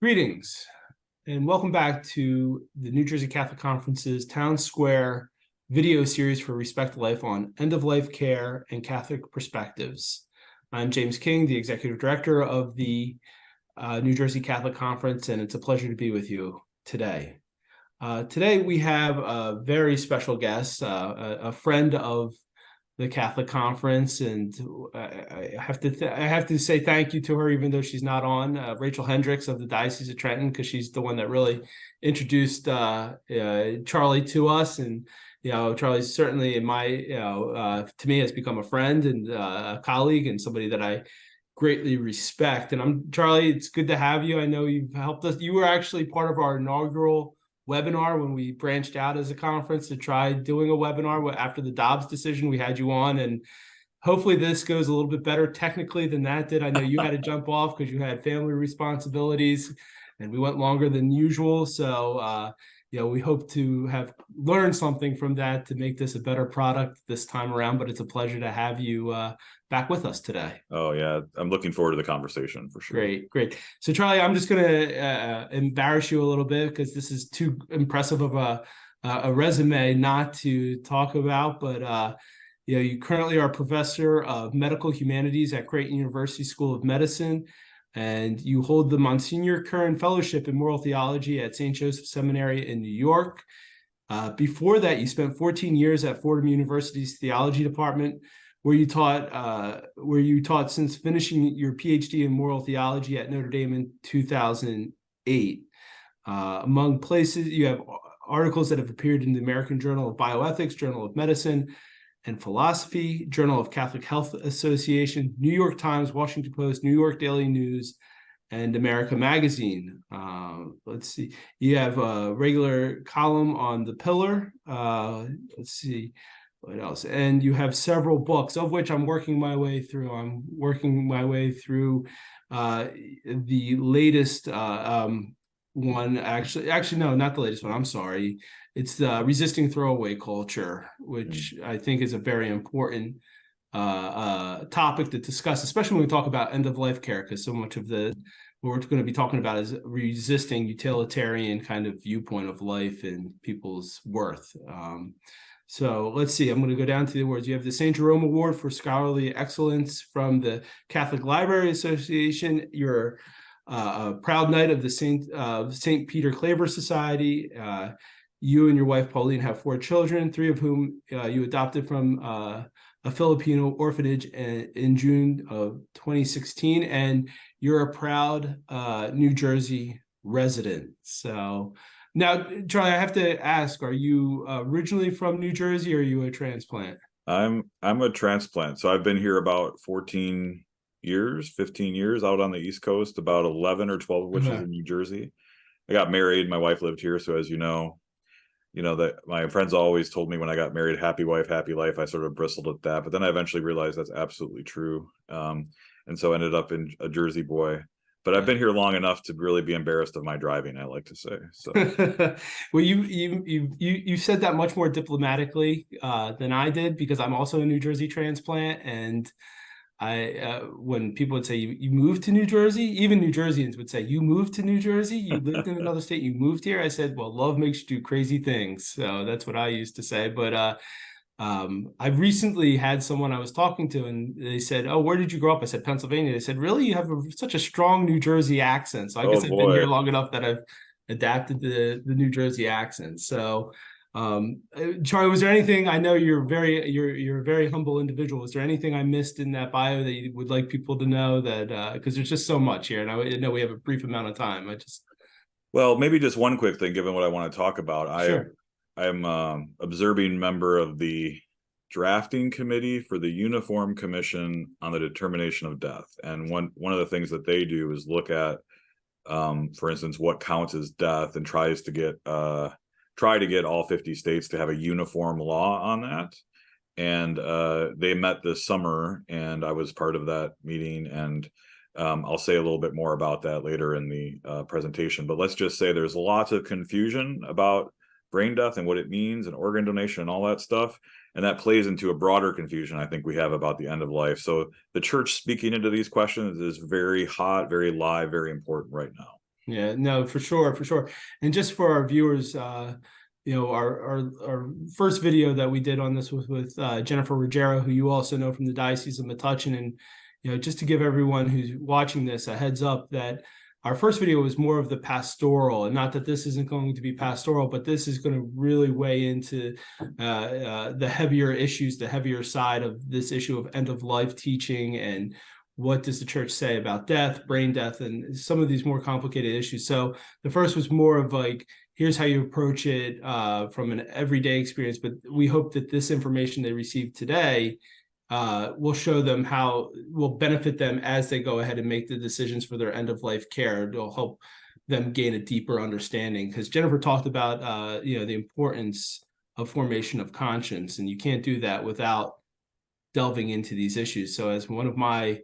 Greetings and welcome back to the New Jersey Catholic Conference's Town Square video series for Respect Life on end-of-life care and Catholic perspectives. I'm James King, the Executive Director of the New Jersey Catholic Conference, and it's a pleasure to be with you today. Today we have a very special guest, a friend of the Catholic Conference, and I have to say thank you to her, even though she's not on. Rachel Hendricks of the Diocese of Trenton, because she's the one that really introduced Charlie to us, and Charlie's certainly in my to me has become a friend and a colleague and somebody that I greatly respect. And Charlie, it's good to have you. I know you've helped us. You were actually part of our inaugural webinar when we branched out as a conference to try doing a webinar after the Dobbs decision. We had you on, and hopefully this goes a little bit better technically than that did. I know you had to jump off because you had family responsibilities, and we went longer than usual. So we hope to have learned something from that to make this a better product this time around. But it's a pleasure to have you back with us today. Oh yeah, I'm looking forward to the conversation for sure. Great. So Charlie, I'm just going to embarrass you a little bit because this is too impressive of a resume not to talk about. But you currently are a professor of medical humanities at Creighton University School of Medicine, and you hold the Monsignor Curran Fellowship in Moral Theology at St. Joseph Seminary in New York. Before that, you spent 14 years at Fordham University's Theology Department, where you taught since finishing your PhD in moral theology at Notre Dame in 2008. Among places, you have articles that have appeared in the American Journal of Bioethics, Journal of Medicine and Philosophy, Journal of Catholic Health Association, New York Times, Washington Post, New York Daily News, and America Magazine. Let's see. You have a regular column on The Pillar. Let's see. What else? And you have several books, of which I'm working my way through. I'm working my way through the latest one. Actually, no, not the latest one. I'm sorry. It's the Resisting Throwaway Culture, which I think is a very important topic to discuss, especially when we talk about end-of-life care, because so much of what we're going to be talking about is resisting utilitarian kind of viewpoint of life and people's worth. So let's see, I'm going to go down to the awards. You have the St. Jerome Award for Scholarly Excellence from the Catholic Library Association. You're a proud knight of the St. Peter Claver Society. You and your wife, Pauline, have 4 children, 3 of whom you adopted from a Filipino orphanage in June of 2016. And you're a proud New Jersey resident. So now, Charlie, I have to ask, are you originally from New Jersey, or are you a transplant? I'm a transplant. So I've been here about 15 years out on the East Coast, about 11 or 12 of which is in New Jersey. I got married. My wife lived here. So as you know that my friends always told me when I got married, happy wife, happy life. I sort of bristled at that, but then I eventually realized that's absolutely true. And so I ended up in a Jersey boy. But I've been here long enough to really be embarrassed of my driving, I like to say. So, well, you said that much more diplomatically than I did, because I'm also a New Jersey transplant, and when people would say you moved to New Jersey, even New Jerseyans would say, you moved to New Jersey, you lived in another state, you moved here. I said, well, love makes you do crazy things. So that's what I used to say. But I recently had someone I was talking to, and they said, oh, where did you grow up? I said, Pennsylvania. They said, really? You have such a strong New Jersey accent. So I guess I've been here long enough that I've adapted the New Jersey accent. So Charlie, was there anything, I know you're a very humble individual. Was there anything I missed in that bio that you would like people to know, that because there's just so much here, and I know we have a brief amount of time. Well, maybe just one quick thing, given what I want to talk about. Sure. I'm observing member of the drafting committee for the Uniform Commission on the Determination of Death. And one of the things that they do is look at, for instance, what counts as death, and try to get all 50 states to have a uniform law on that. And they met this summer, and I was part of that meeting. And I'll say a little bit more about that later in the presentation. But let's just say there's lots of confusion about brain death and what it means, and organ donation and all that stuff. And that plays into a broader confusion I think we have about the end of life. So the church speaking into these questions is very hot, very live, very important right now. Yeah, no, for sure, for sure. And just for our viewers, our first video that we did on this was with Jennifer Ruggiero, who you also know from the Diocese of Metuchen. And just to give everyone who's watching this a heads up that our first video was more of the pastoral, and not that this isn't going to be pastoral, but this is going to really weigh into the heavier issues, the heavier side of this issue of end of life teaching, and what does the church say about death, brain death, and some of these more complicated issues. So the first was more of like, here's how you approach it from an everyday experience. But we hope that this information they receive today will show them how will benefit them as they go ahead and make the decisions for their end of life care. It'll help them gain a deeper understanding, because Jennifer talked about the importance of formation of conscience, and you can't do that without delving into these issues. So as one of my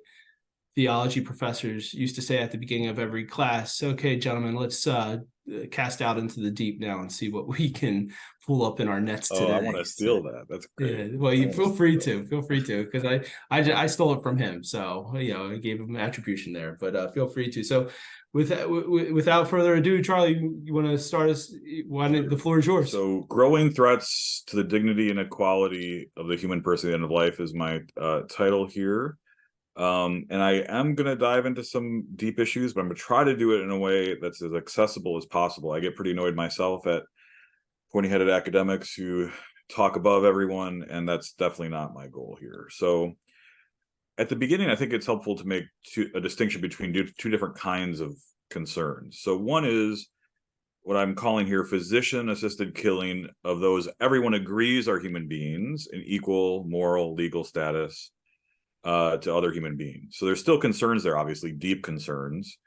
theology professors used to say at the beginning of every class, okay, gentlemen, let's cast out into the deep now and see what we can pull up in our nets today. I want to steal that. That's great. Yeah, well, you feel free to, because I stole it from him. So, I gave him attribution there, but feel free to. So without further ado, Charlie, you want to start us? The floor is yours. So growing threats to the dignity and equality of the human person at the end of life is my title here. And I am going to dive into some deep issues, but I'm going to try to do it in a way that's as accessible as possible. I get pretty annoyed myself at pointy-headed academics who talk above everyone, and that's definitely not my goal here. So at the beginning, I think it's helpful to make a distinction between two different kinds of concerns. So one is what I'm calling here physician-assisted killing of those everyone agrees are human beings in equal moral, legal status to other human beings. So there's still concerns there, obviously deep concerns,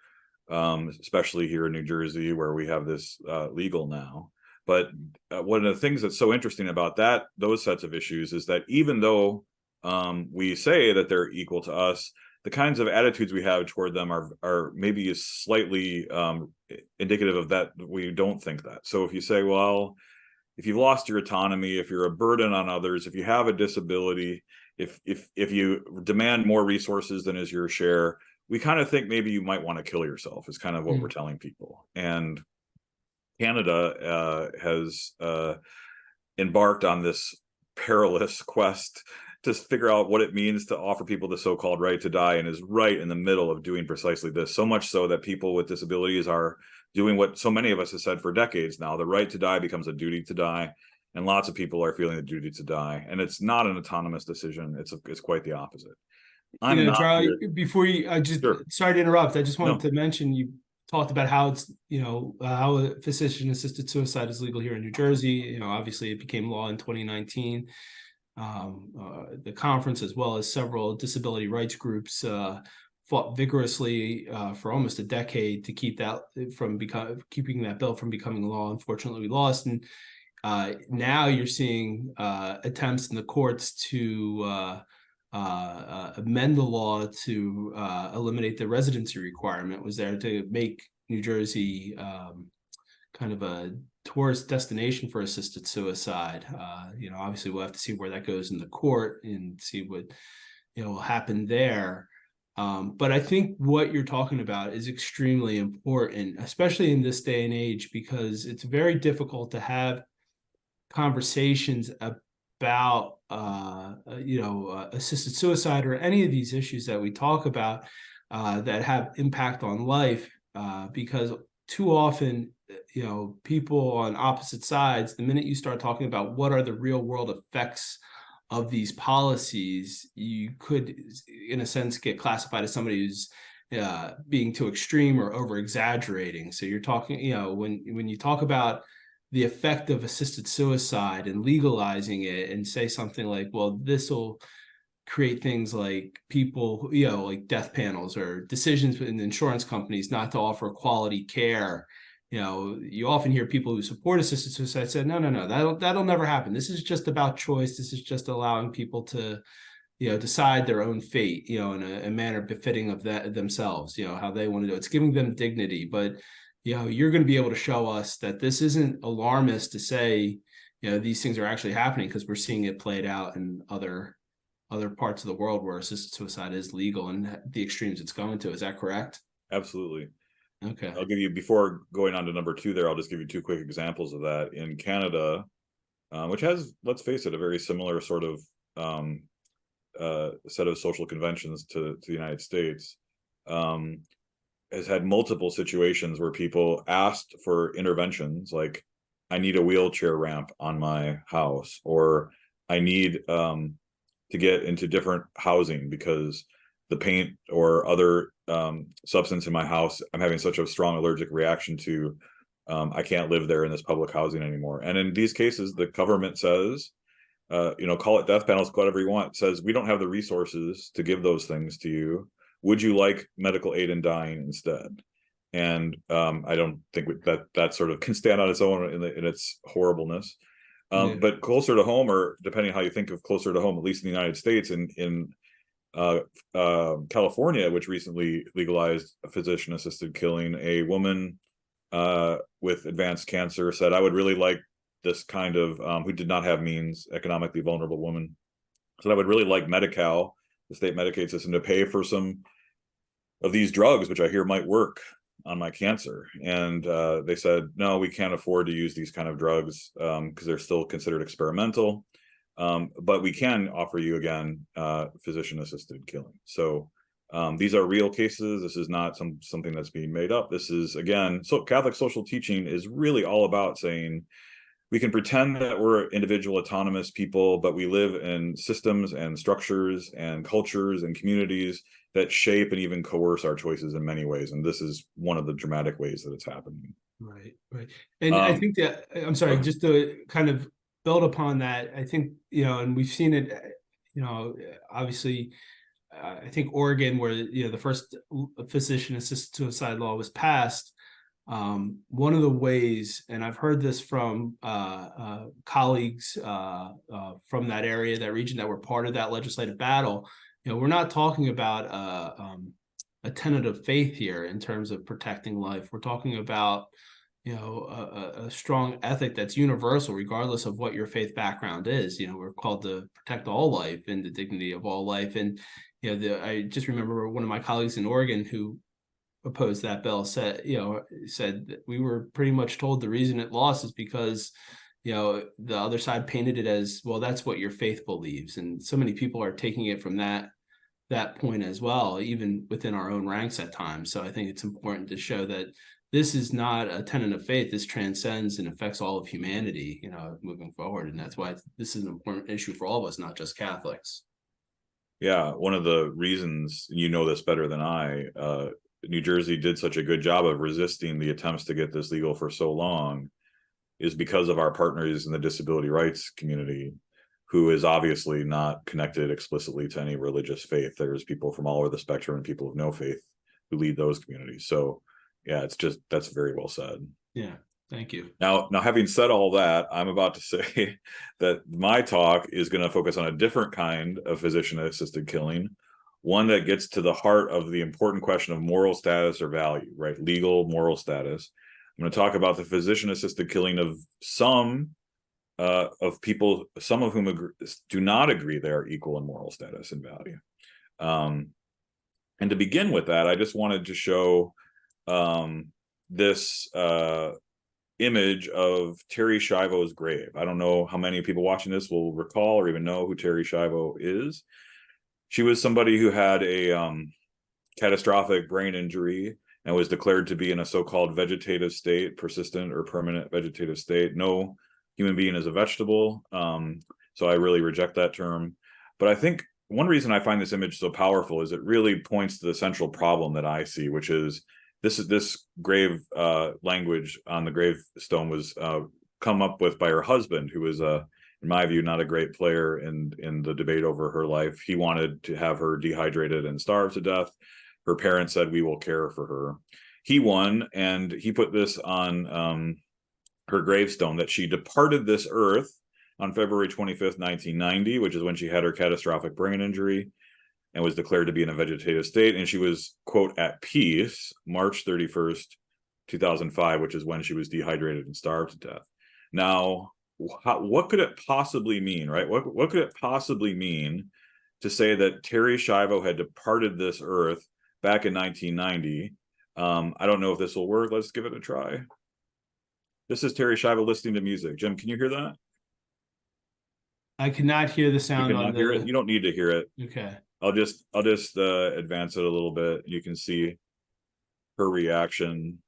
especially here in New Jersey where we have this legal now. But one of the things that's so interesting about those sets of issues is that even though we say that they're equal to us, the kinds of attitudes we have toward them are maybe slightly indicative of that we don't think that. So if you say, well, if you've lost your autonomy, if you're a burden on others, if you have a disability, if you demand more resources than is your share, we kind of think maybe you might want to kill yourself is kind of what we're telling people. And Canada has embarked on this perilous quest to figure out what it means to offer people the so-called right to die, and is right in the middle of doing precisely this, so much so that people with disabilities are doing what so many of us have said for decades now. The right to die becomes a duty to die. And lots of people are feeling the duty to die, and it's not an autonomous decision. It's quite the opposite. Charlie, before you, sorry to interrupt. I just wanted to mention, you talked about how it's, how a physician-assisted suicide is legal here in New Jersey. Obviously it became law in 2019. The conference, as well as several disability rights groups, fought vigorously for almost a decade to keep that keeping that bill from becoming law. Unfortunately, we lost, and now you're seeing attempts in the courts to amend the law to eliminate the residency requirement. Was there to make New Jersey kind of a tourist destination for assisted suicide. Obviously we'll have to see where that goes in the court and see what will happen there. But I think what you're talking about is extremely important, especially in this day and age, because it's very difficult to have conversations about assisted suicide or any of these issues that we talk about that have impact on life, because too often people on opposite sides, the minute you start talking about what are the real world effects of these policies, you could in a sense get classified as somebody who's being too extreme or over exaggerating. So you're talking, when you talk about the effect of assisted suicide and legalizing it and say something like, well, this will create things like people, like death panels or decisions in insurance companies not to offer quality care. You often hear people who support assisted suicide say, no, that'll never happen. This is just about choice. This is just allowing people to, decide their own fate, in a manner befitting of themselves, how they want to do it. It's giving them dignity. But you're going to be able to show us that this isn't alarmist to say, these things are actually happening, because we're seeing it played out in other parts of the world where assisted suicide is legal and the extremes it's going to. Is that correct? Absolutely. Okay. I'll give you, before going on to number two there, I'll just give you two quick examples of that. In Canada, which has, let's face it, a very similar sort of set of social conventions to the United States, has had multiple situations where people asked for interventions, like, I need a wheelchair ramp on my house, or I need to get into different housing because the paint or other substance in my house, I'm having such a strong allergic reaction to, I can't live there in this public housing anymore. And in these cases, the government says, call it death panels, whatever you want, says, we don't have the resources to give those things to you. Would you like medical aid in dying instead? And I don't think that sort of can stand on its own in its horribleness. Yeah. But closer to home, or depending how you think of closer to home, at least in the United States, in California, which recently legalized physician-assisted killing, a woman with advanced cancer said, I would really like this kind of, who did not have means, economically vulnerable woman, said, I would really like Medi-Cal, the state Medicaid system, to pay for some of these drugs, which I hear might work on my cancer. And they said, no, we can't afford to use these kind of drugs because they're still considered experimental. But we can offer you, again, physician-assisted killing. So these are real cases. This is not something that's being made up. This is, again, so Catholic social teaching is really all about saying, we can pretend that we're individual autonomous people, but we live in systems and structures and cultures and communities that shape and even coerce our choices in many ways. And this is one of the dramatic ways that it's happening. Right. And I think that, I'm sorry, just to kind of build upon that, I think, and we've seen it, obviously, I think Oregon, where, the first physician-assisted suicide law was passed, one of the ways, and I've heard this from colleagues from that area, that region, that were part of that legislative battle, we're not talking about a tenet of faith here in terms of protecting life. We're talking about, a strong ethic that's universal, regardless of what your faith background is. We're called to protect all life and the dignity of all life. And, I just remember one of my colleagues in Oregon who opposed that bill said that we were pretty much told the reason it lost is because, the other side painted it as, well, that's what your faith believes. And so many people are taking it from that point as well, even within our own ranks at times. So I think it's important to show that this is not a tenet of faith. This transcends and affects all of humanity, moving forward. And that's why this is an important issue for all of us, not just Catholics. Yeah, one of the reasons, you know this better than I, New Jersey did such a good job of resisting the attempts to get this legal for so long, is because of our partners in the disability rights community, who is obviously not connected explicitly to any religious faith. There's people from all over the spectrum and people of no faith who lead those communities. So yeah, that's very well said. Yeah, thank you. Now, having said all that, I'm about to say that my talk is going to focus on a different kind of physician-assisted killing, one that gets to the heart of the important question of moral status or value, right? Legal moral status. I'm going to talk about the physician-assisted killing of some of people, some of whom do not agree they are equal in moral status and value. And to begin with that, I just wanted to show this image of Terri Schiavo's grave. I don't know how many people watching this will recall or even know who Terri Schiavo is. She was somebody who had a catastrophic brain injury and was declared to be in a so-called vegetative state, persistent or permanent vegetative state. No human being is a vegetable, so I really reject that term. But I think one reason I find this image so powerful is it really points to the central problem that I see, which is this grave language on the gravestone was come up with by her husband, who was in my view, not a great player in the debate over her life. He wanted to have her dehydrated and starved to death. Her parents said, we will care for her. He won, and he put this on her gravestone, that she departed this earth on February 25th, 1990, which is when she had her catastrophic brain injury and was declared to be in a vegetative state. And she was, quote, at peace, March 31st, 2005, which is when she was dehydrated and starved to death. Now, what could it possibly mean, right? What could it possibly mean to say that Terri Schiavo had departed this earth back in 1990 I don't know if this will work. Let's give it a try. This is Terry Schiavo listening to music. Jim, can you hear that? I cannot hear the You sound on cannot hear it. You don't need to hear it. Okay. I'll just advance it a little bit. You can see her reaction.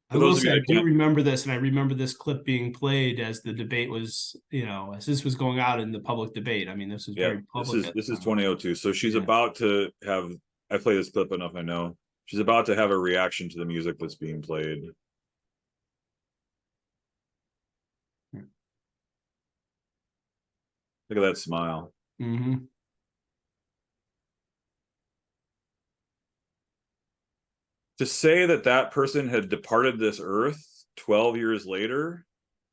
I will say I do remember this, and I remember this clip being played as the debate was, as this was going out in the public debate. I mean, this was very public. This is 2002. So she's about to have. I play this clip enough. I know she's about to have a reaction to the music that's being played. Look at that smile. Mm-hmm. To say that that person had departed this earth 12 years later,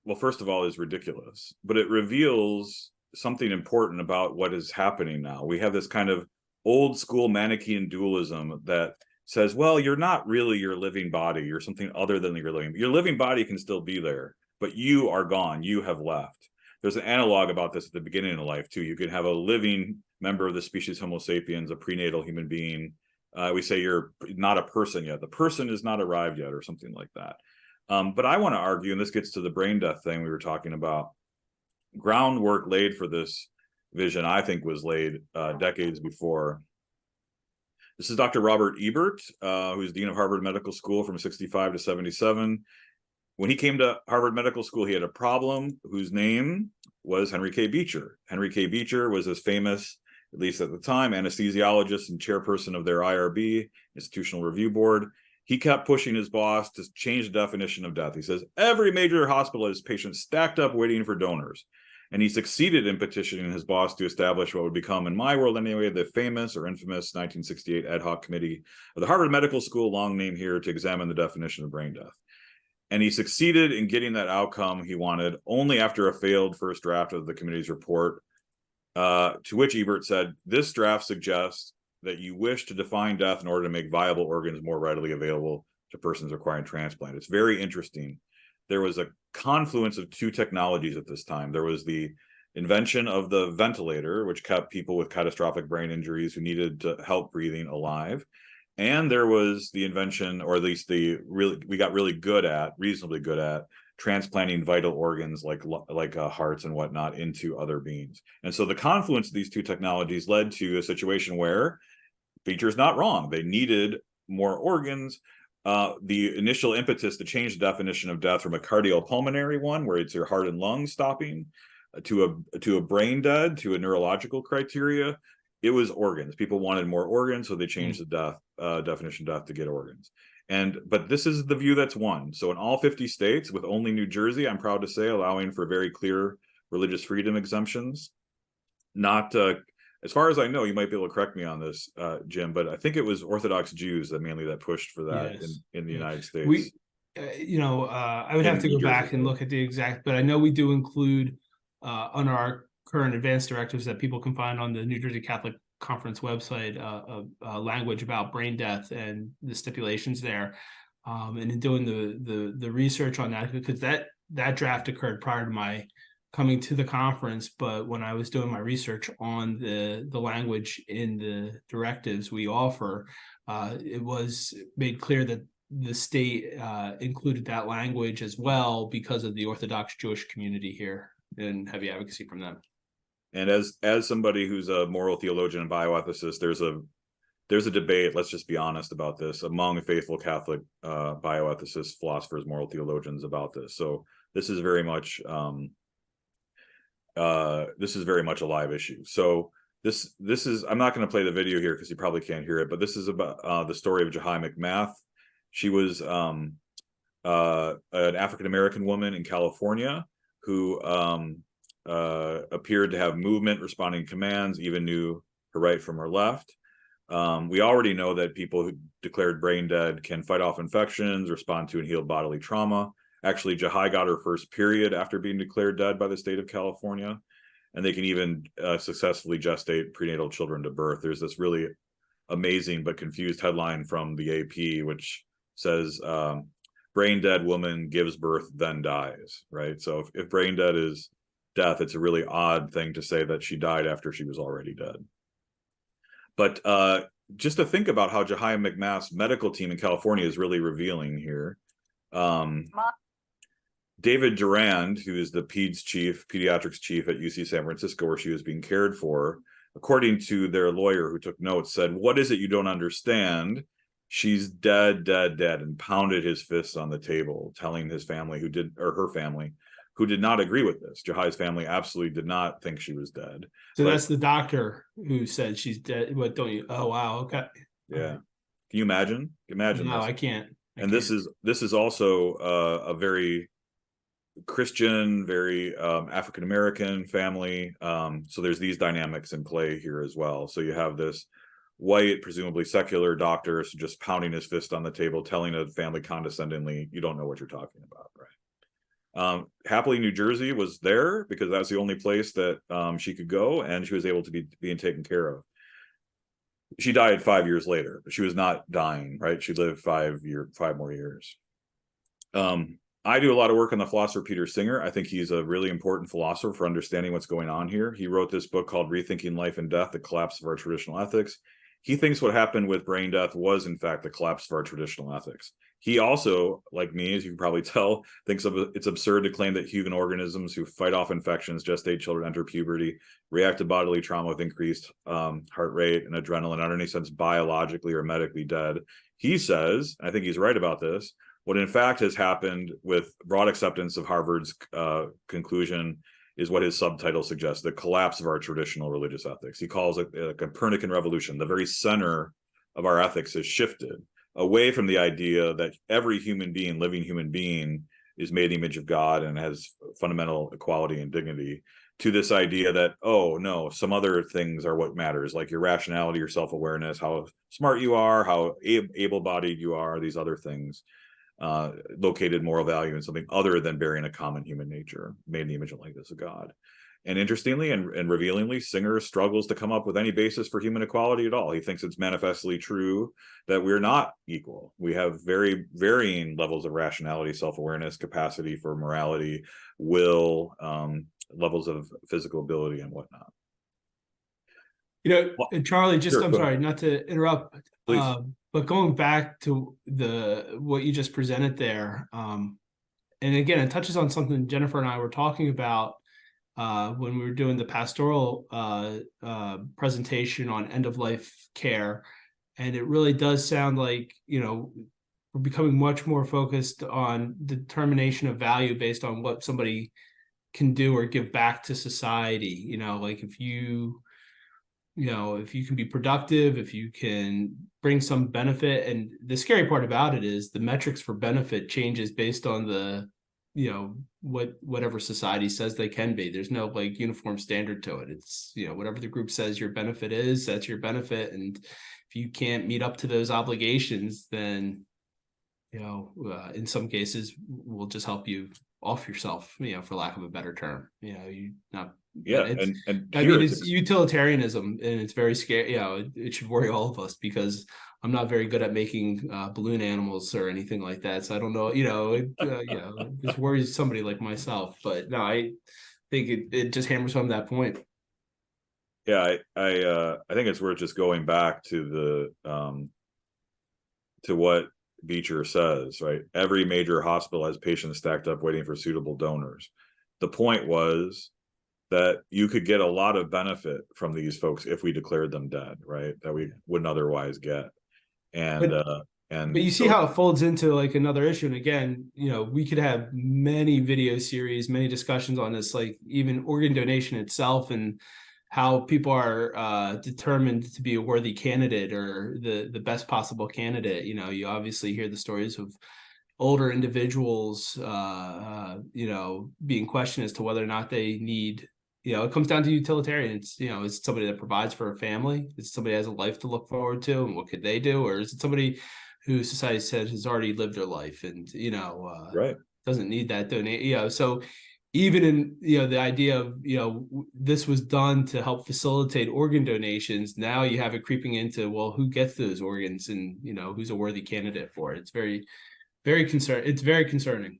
well, first of all, is ridiculous, but it reveals something important about what is happening now. We have this kind of old school Manichaean dualism that says, well, you're not really your living body. You're something other than your living body can still be there, but you are gone. You have left. There's an analog about this at the beginning of life too. You can have a living member of the species Homo sapiens, a prenatal human being. We say you're not a person yet. The person is not arrived yet, or something like that. But I want to argue, and this gets to the brain death thing we were talking about, groundwork laid for this vision, I think, was laid decades before. This is Dr. Robert Ebert, who's Dean of Harvard Medical School from 65 to 77. When he came to Harvard Medical School, he had a problem whose name was Henry K. Beecher. Henry K. Beecher was as famous, at least at the time, anesthesiologist and chairperson of their IRB, Institutional Review Board. He kept pushing his boss to change the definition of death. He says, every major hospital has patients stacked up waiting for donors. And he succeeded in petitioning his boss to establish what would become, in my world anyway, the famous or infamous 1968 ad hoc committee of the Harvard Medical School, long name here, to examine the definition of brain death. And he succeeded in getting that outcome he wanted only after a failed first draft of the committee's report, to which Ebert said, this draft suggests that you wish to define death in order to make viable organs more readily available to persons requiring transplant. It's very interesting. There was a confluence of two technologies at this time. There was the invention of the ventilator, which kept people with catastrophic brain injuries who needed help breathing alive. And there was the invention, or at least we got reasonably good at transplanting vital organs like hearts and whatnot into other beings. And so the confluence of these two technologies led to a situation where Beecher's not wrong. They needed more organs. The initial impetus to change the definition of death from a cardiopulmonary one, where it's your heart and lungs stopping, to a brain dead, to a neurological criteria, it was organs. People wanted more organs, so they changed the definition of death to get organs. But this is the view that's won. So in all 50 states, with only New Jersey, I'm proud to say, allowing for very clear religious freedom exemptions. Not, as far as I know, you might be able to correct me on this, Jim, but I think it was Orthodox Jews that pushed for that in the United States. I would have to go back and look at the exact, but I know we do include on our current advanced directives that people can find on the New Jersey Catholic Conference website language about brain death and the stipulations there. And in doing the research on that, because that draft occurred prior to my coming to the conference, but when I was doing my research on the language in the directives we offer, it was made clear that the state included that language as well because of the Orthodox Jewish community here and heavy advocacy from them. And as somebody who's a moral theologian and bioethicist, there's a debate, let's just be honest about this, among faithful Catholic bioethicists, philosophers, moral theologians about this. So this is very much a live issue. So this is, I'm not going to play the video here because you probably can't hear it, but this is about the story of Jahai McMath. She was an African-American woman in California who appeared to have movement, responding to commands, even knew her right from her left. We already know that people who declared brain dead can fight off infections, respond to and heal bodily trauma. Actually, Jahai got her first period after being declared dead by the state of California, and they can even successfully gestate prenatal children to birth. There's this really amazing but confused headline from the AP, which says, brain dead woman gives birth, then dies, right? So if brain dead is death, it's a really odd thing to say that she died after she was already dead. But just to think about how Jahia McMath's medical team in California is really revealing here. David Durand, who is the pediatrics chief at UC San Francisco, where she was being cared for, according to their lawyer who took notes, said, "What is it you don't understand? She's dead, dead, dead," and pounded his fists on the table, telling his family her family, who did not agree with this. Jahi's family absolutely did not think she was dead. So that's the doctor who said she's dead. What don't you? Oh, wow. Okay. Yeah. Can you imagine? Imagine No, this. I can't. This is also a very Christian, very African American family. So there's these dynamics in play here as well. So you have this white, presumably secular doctor just pounding his fist on the table, telling a family condescendingly, "You don't know what you're talking about," right? Happily, New Jersey was there because that's the only place that she could go, and she was able to be being taken care of. She died 5 years later, but she was not dying, right? She lived 5 more years. I do a lot of work on the philosopher Peter Singer. I think he's a really important philosopher for understanding what's going on here. He wrote this book called Rethinking Life and Death, The Collapse of Our Traditional Ethics. He thinks what happened with brain death was, in fact, the collapse of our traditional ethics. He also, like me, as you can probably tell, thinks it's absurd to claim that human organisms who fight off infections, gestate children, enter puberty, react to bodily trauma with increased heart rate and adrenaline, are in any sense biologically or medically dead. He says, I think he's right about this, what in fact has happened with broad acceptance of Harvard's conclusion is what his subtitle suggests, the collapse of our traditional religious ethics. He calls it a Copernican revolution. The very center of our ethics has shifted away from the idea that every living human being, is made in the image of God and has fundamental equality and dignity, to this idea that, oh no, some other things are what matters, like your rationality, your self-awareness, how smart you are, how able-bodied you are, these other things. Located moral value in something other than bearing a common human nature, made in the image and likeness of God. And interestingly and revealingly, Singer struggles to come up with any basis for human equality at all. He thinks it's manifestly true that we're not equal. We have very varying levels of rationality, self-awareness, capacity for morality, will, levels of physical ability and whatnot. Charlie, just, Sure, I'm sorry, not to interrupt, please. but going back to what you just presented there, and again, it touches on something Jennifer and I were talking about when we were doing the pastoral presentation on end-of-life care. And it really does sound like, we're becoming much more focused on determination of value based on what somebody can do or give back to society. Like if you can be productive, if you can bring some benefit. And the scary part about it is the metrics for benefit changes based on the, whatever society says they can be. There's no like uniform standard to it. It's, whatever the group says your benefit is, that's your benefit. And if you can't meet up to those obligations, then, in some cases we'll just help you off yourself, for lack of a better term. It's utilitarianism, and it's very scary. It should worry all of us because I'm not very good at making balloon animals or anything like that. So I don't know, this worries somebody like myself. But no, I think it just hammers home that point. Yeah, I think it's worth just going back to to what Beecher says, right? Every major hospital has patients stacked up waiting for suitable donors. The point was that you could get a lot of benefit from these folks if we declared them dead, right? That we wouldn't otherwise get. But you see how it folds into like another issue. And again, we could have many video series, many discussions on this, like even organ donation itself and how people are determined to be a worthy candidate or the best possible candidate. You obviously hear the stories of older individuals, being questioned as to whether or not they need, it comes down to utilitarian. It's, is it somebody that provides for a family? Is it somebody who has a life to look forward to? And what could they do? Or is it somebody who society says has already lived their life and, right, doesn't need that donate, so even in, the idea of, this was done to help facilitate organ donations. Now you have it creeping into, well, who gets those organs and, who's a worthy candidate for it. It's very, very concerning. It's very concerning.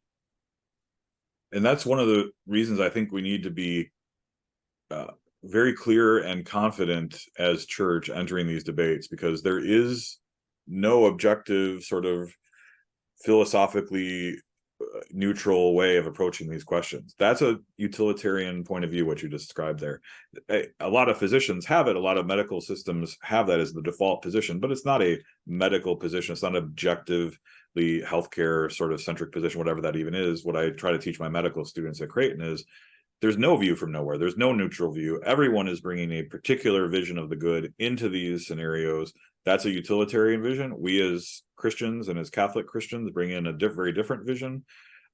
And that's one of the reasons I think we need to be very clear and confident as church entering these debates, because there is no objective sort of philosophically neutral way of approaching these questions. That's a utilitarian point of view, what you described there. A lot of physicians have it, a lot of medical systems have that as the default position, but it's not a medical position. It's not objectively healthcare sort of centric position, whatever that even is. What I try to teach my medical students at Creighton is there's no view from nowhere. There's no neutral view. Everyone is bringing a particular vision of the good into these scenarios. That's a utilitarian vision. We as Christians and as Catholic Christians bring in a very different vision.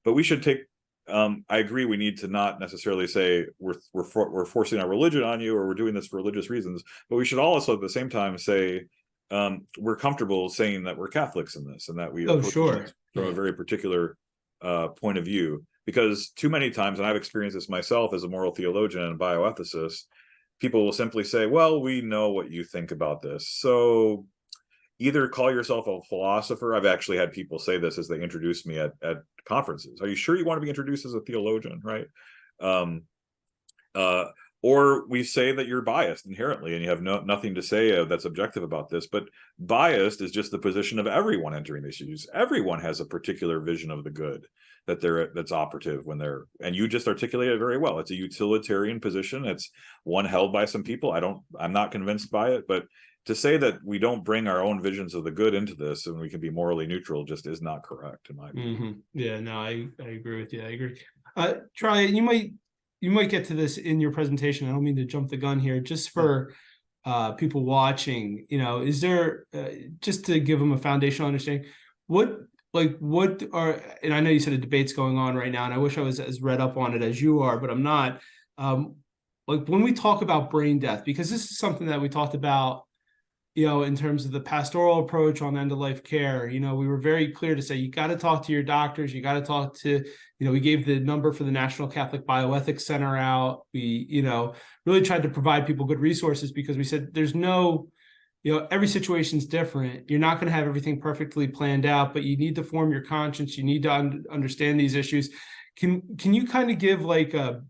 But we should take, I agree, we need to not necessarily say we're forcing our religion on you or we're doing this for religious reasons. But we should also at the same time say we're comfortable saying that we're Catholics in this and that we Oh, sure. from a very particular point of view. Because too many times, and I've experienced this myself as a moral theologian and bioethicist, people will simply say, well, we know what you think about this. So either call yourself a philosopher. I've actually had people say this as they introduce me at conferences. Are you sure you want to be introduced as a theologian, right? Or we say that you're biased inherently and you have nothing to say that's objective about this. But biased is just the position of everyone entering these issues. Everyone has a particular vision of the good that's operative when they're, and you just articulated it very well. It's a utilitarian position. It's one held by some people. I'm not convinced by it, but to say that we don't bring our own visions of the good into this and we can be morally neutral just is not correct in my view. Mm-hmm. Yeah, no, I agree with you. I agree. Try, you might get to this in your presentation. I don't mean to jump the gun here, just for people watching, is there, just to give them a foundational understanding, what are, and I know you said a debate's going on right now, and I wish I was as read up on it as you are, but I'm not. When we talk about brain death, because this is something that we talked about, in terms of the pastoral approach on end-of-life care, we were very clear to say, you got to talk to your doctors, you got to talk to, we gave the number for the National Catholic Bioethics Center out. We, really tried to provide people good resources because we said there's no, every situation's different. You're not going to have everything perfectly planned out, but you need to form your conscience. You need to understand these issues. Can you kind of give like a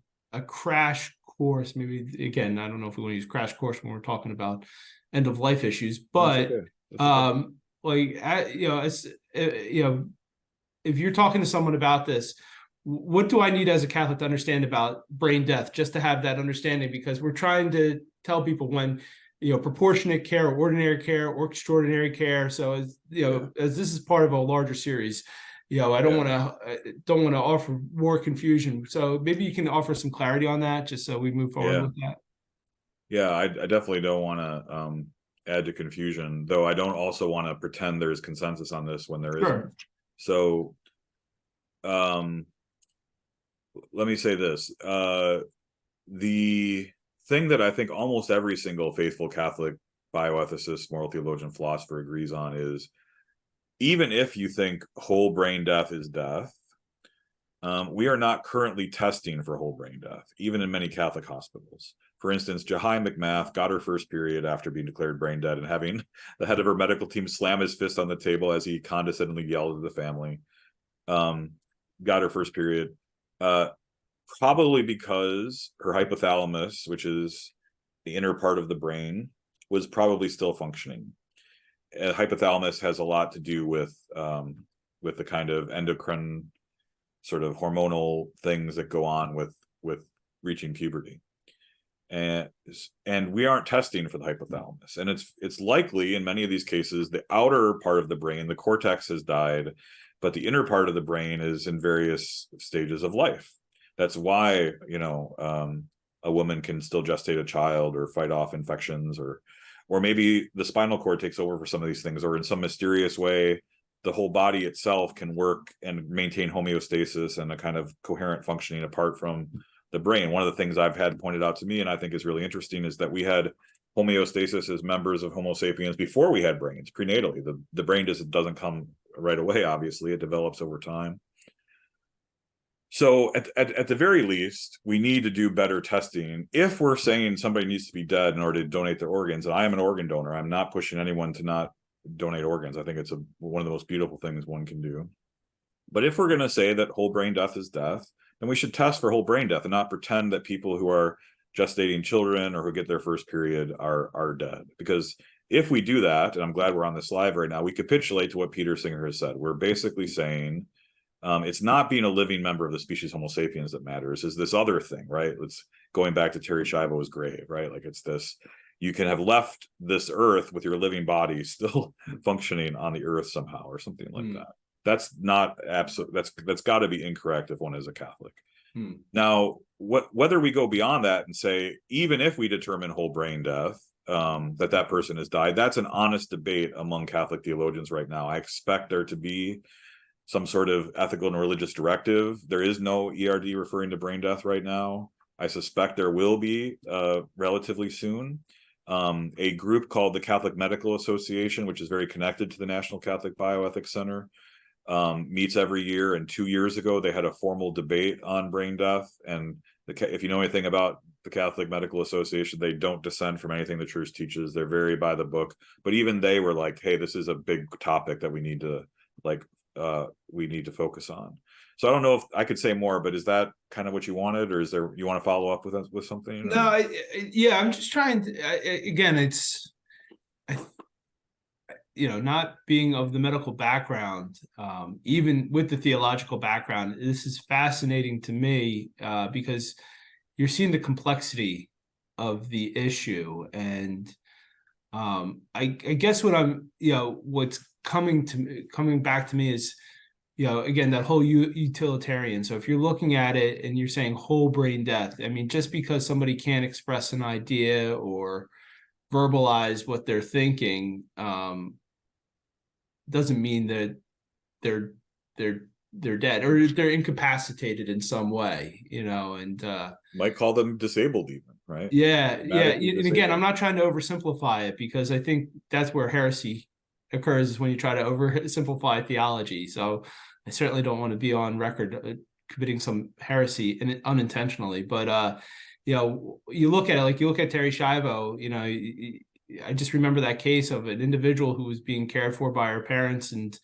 crash course? Maybe, again, I don't know if we want to use crash course when we're talking about end of life issues, but That's okay. if you're talking to someone about this, what do I need as a Catholic to understand about brain death, just to have that understanding? Because we're trying to tell people when, proportionate care, or ordinary care, or extraordinary care. So as this is part of a larger series, I don't want to offer more confusion. So maybe you can offer some clarity on that, just so we move forward with that. Yeah, I definitely don't want to add to confusion, though I don't also want to pretend there's consensus on this when there isn't. So let me say this. The thing that I think almost every single faithful Catholic bioethicist, moral theologian, philosopher agrees on is, even if you think whole brain death is death, we are not currently testing for whole brain death, even in many Catholic hospitals. For instance, Jahai McMath got her first period after being declared brain dead and having the head of her medical team slam his fist on the table as he condescendingly yelled at the family. Got her first period, probably because her hypothalamus, which is the inner part of the brain, was probably still functioning. Hypothalamus has a lot to do with the kind of endocrine sort of hormonal things that go on with reaching puberty. And we aren't testing for the hypothalamus, and it's likely in many of these cases the outer part of the brain, the cortex, has died, but the inner part of the brain is in various stages of life. That's why a woman can still gestate a child or fight off infections, or maybe the spinal cord takes over for some of these things, or in some mysterious way the whole body itself can work and maintain homeostasis and a kind of coherent functioning apart from the brain. One of the things I've had pointed out to me, and I think is really interesting, is that we had homeostasis as members of Homo sapiens before we had brains, prenatally. The brain doesn't come right away, obviously. It develops over time. So at the very least, we need to do better testing. If we're saying somebody needs to be dead in order to donate their organs, and I am an organ donor, I'm not pushing anyone to not donate organs. I think it's one of the most beautiful things one can do. But if we're going to say that whole brain death is death, then we should test for whole brain death and not pretend that people who are gestating children or who get their first period are dead. Because if we do that, and I'm glad we're on this live right now, we capitulate to what Peter Singer has said. We're basically saying it's not being a living member of the species Homo sapiens that matters, is this other thing, right? It's going back to Terry Schiavo's grave, right? Like it's this, you can have left this earth with your living body still functioning on the earth somehow or something like that. That's not absolute. That's got to be incorrect if one is a Catholic. Now, whether we go beyond that and say, even if we determine whole brain death, that person has died, that's an honest debate among Catholic theologians right now. I expect there to be some sort of ethical and religious directive. There is no ERD referring to brain death right now. I suspect there will be relatively soon. A group called the Catholic Medical Association, which is very connected to the National Catholic Bioethics Center, meets every year. And 2 years ago, they had a formal debate on brain death. And if you know anything about the Catholic Medical Association, they don't dissent from anything the church teaches. They're very by the book. But even they were like, hey, this is a big topic that we need to focus on. So I don't know if I could say more, but is that kind of what you wanted, or is there, you want to follow up with something? No, I'm just trying to, again, it's, not being of the medical background, even with the theological background, this is fascinating to me because you're seeing the complexity of the issue. And I guess what I'm, what's coming back to me is, again, that whole utilitarian. So if you're looking at it and you're saying whole brain death, I mean, just because somebody can't express an idea or verbalize what they're thinking, doesn't mean that they're dead or they're incapacitated in some way, and might call them disabled even, right? Yeah. And again, I'm not trying to oversimplify it, because I think that's where heresy occurs, is when you try to oversimplify theology. So I certainly don't want to be on record committing some heresy unintentionally, but you look at it, like you look at Terry Schiavo, I just remember that case of an individual who was being cared for by her parents, and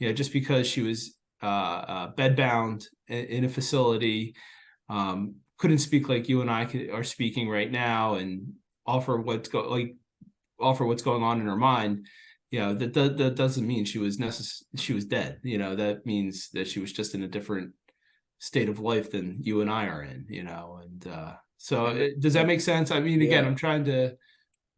just because she was bedbound in a facility, couldn't speak like you and I are speaking right now, and offer what's going on in her mind. That doesn't mean she was dead. That means that she was just in a different state of life than you and I are in. So does that make sense? I mean, again, I'm trying to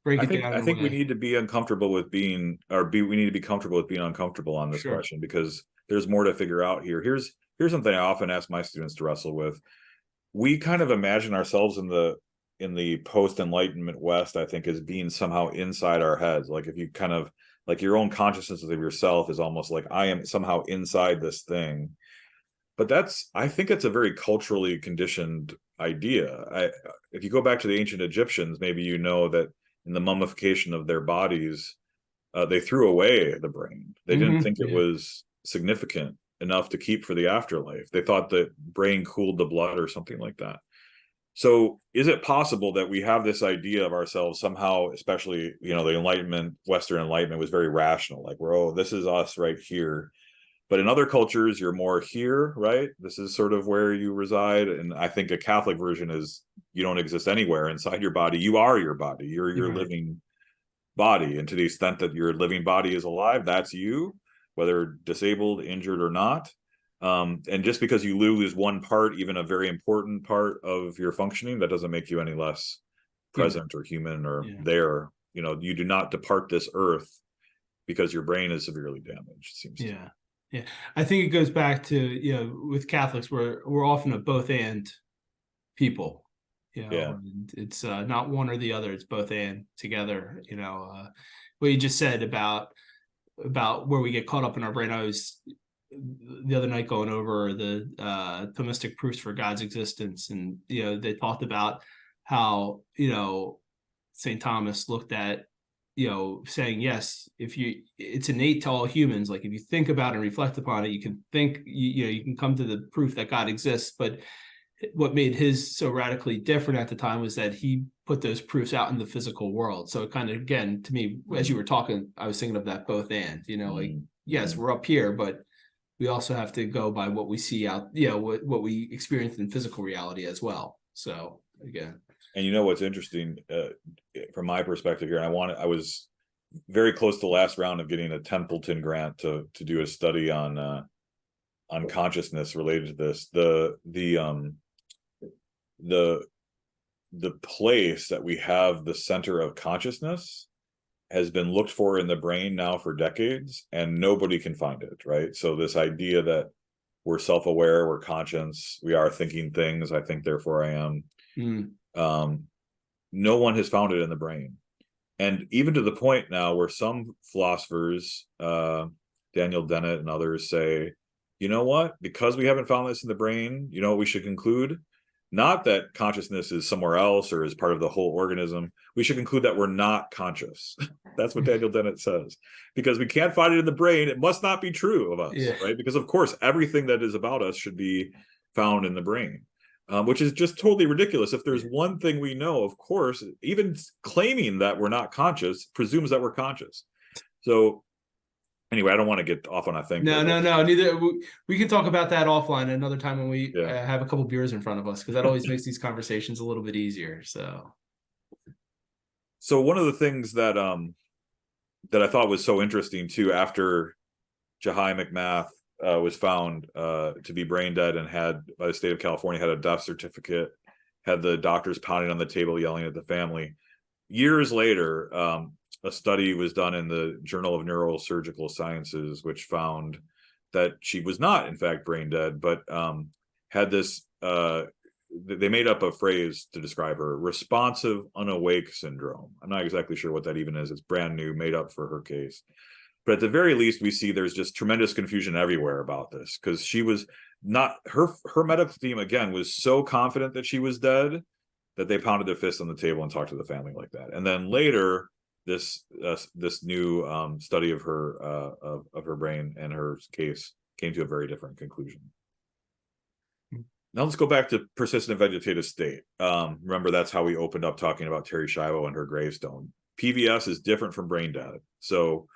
break it down. I think we need to be uncomfortable with being, we need to be comfortable with being uncomfortable on this question, because there's more to figure out here. Here's something I often ask my students to wrestle with. We kind of imagine ourselves in the post-Enlightenment West, I think, as being somehow inside our heads. Like if you kind of, like your own consciousness of yourself is almost like, I am somehow inside this thing. But I think it's a very culturally conditioned idea. If you go back to the ancient Egyptians, maybe you know that in the mummification of their bodies, they threw away the brain. They didn't think it was significant enough to keep for the afterlife. They thought that brain cooled the blood or something like that. So is it possible that we have this idea of ourselves somehow, especially, the Enlightenment, Western Enlightenment was very rational, like this is us right here. But in other cultures, you're more here, right? This is sort of where you reside. And I think a Catholic version is you don't exist anywhere inside your body. You are your body. You're your living body. And to the extent that your living body is alive, that's you, whether disabled, injured, or not. And just because you lose one part, even a very important part of your functioning, that doesn't make you any less present or human or there. You do not depart this earth because your brain is severely damaged, it seems to me. Yeah. I think it goes back to, with Catholics, we're often a both and people, and it's not one or the other, it's both and together. What you just said about where we get caught up in our brain. I was the other night going over the Thomistic proofs for God's existence, and they talked about how St. Thomas looked at saying, yes, it's innate to all humans. Like if you think about and reflect upon it, you can think, you can come to the proof that God exists. But what made his so radically different at the time was that he put those proofs out in the physical world. So it kind of, again, to me, as you were talking, I was thinking of that both and, like, yes, we're up here, but we also have to go by what we see out, what we experience in physical reality as well. So again. And you know what's interesting from my perspective here, I was very close to the last round of getting a Templeton grant to do a study on consciousness related to this. The place that we have the center of consciousness has been looked for in the brain now for decades, and nobody can find it, right? So this idea that we're self-aware, we're conscious, we are thinking things, I think therefore I am. No one has found it in the brain. And even to the point now where some philosophers, Daniel Dennett and others, say, you know what, because we haven't found this in the brain, you know what we should conclude? Not that consciousness is somewhere else or is part of the whole organism. We should conclude that we're not conscious. That's what Daniel Dennett says. Because we can't find it in the brain, it must not be true of us, right? Because of course, everything that is about us should be found in the brain, which is just totally ridiculous. If there's one thing we know, of course, even claiming that we're not conscious presumes that we're conscious. So anyway, I don't want to get off on a thing. No. Neither. We can talk about that offline another time when we have a couple beers in front of us, because that always makes these conversations a little bit easier. So one of the things that that I thought was so interesting too, after Jahai McMath was found to be brain dead and had, by the state of California, had a death certificate, had the doctors pounding on the table yelling at the family. Years later, a study was done in the Journal of Neurosurgical Sciences, which found that she was not, in fact, brain dead, but had this, they made up a phrase to describe her: responsive unawake syndrome. I'm not exactly sure what that even is. It's brand new, made up for her case. But at the very least, we see there's just tremendous confusion everywhere about this, because she was not, her medical team, again, was so confident that she was dead that they pounded their fists on the table and talked to the family like that. And then later, this new study of her brain and her case came to a very different conclusion. Now let's go back to persistent vegetative state. Remember, that's how we opened up talking about Terri Schiavo and her gravestone. PVS is different from brain dead. So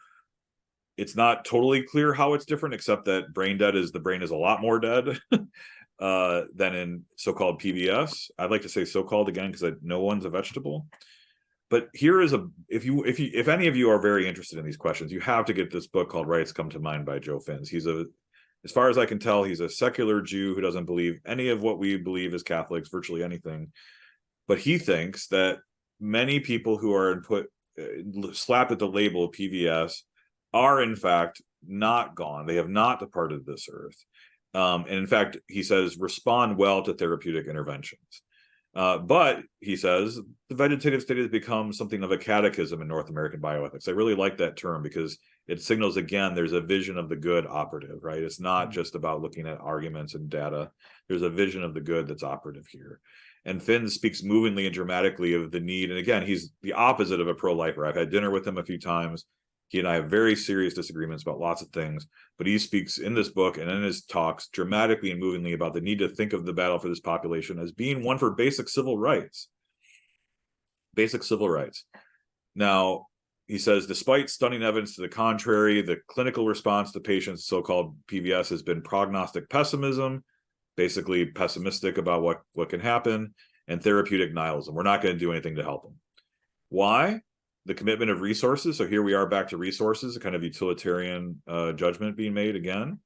it's not totally clear how it's different, except that brain dead is, the brain is a lot more dead than in so-called PVS. I'd like to say so-called again, because no one's a vegetable. But here is if any of you are very interested in these questions, you have to get this book called Rights Come to Mind by Joe Fins. As far as I can tell, he's a secular Jew who doesn't believe any of what we believe as Catholics, virtually anything. But he thinks that many people who are slapped at the label of PVS are in fact not gone. They have not departed this earth. And in fact, he says, respond well to therapeutic interventions. But he says the vegetative state has become something of a catechism in North American bioethics. I really like that term, because it signals, again, there's a vision of the good operative, right? It's not just about looking at arguments and data. There's a vision of the good that's operative here. And Finn speaks movingly and dramatically of the need. And again, he's the opposite of a pro-lifer. I've had dinner with him a few times. He and I have very serious disagreements about lots of things, but he speaks in this book and in his talks dramatically and movingly about the need to think of the battle for this population as being one for basic civil rights. Basic civil rights. Now, he says, despite stunning evidence to the contrary, the clinical response to patients' so-called PVS has been prognostic pessimism, basically pessimistic about what can happen, and therapeutic nihilism. We're not going to do anything to help them. Why? The commitment of resources. So here we are back to resources, a kind of utilitarian judgment being made again.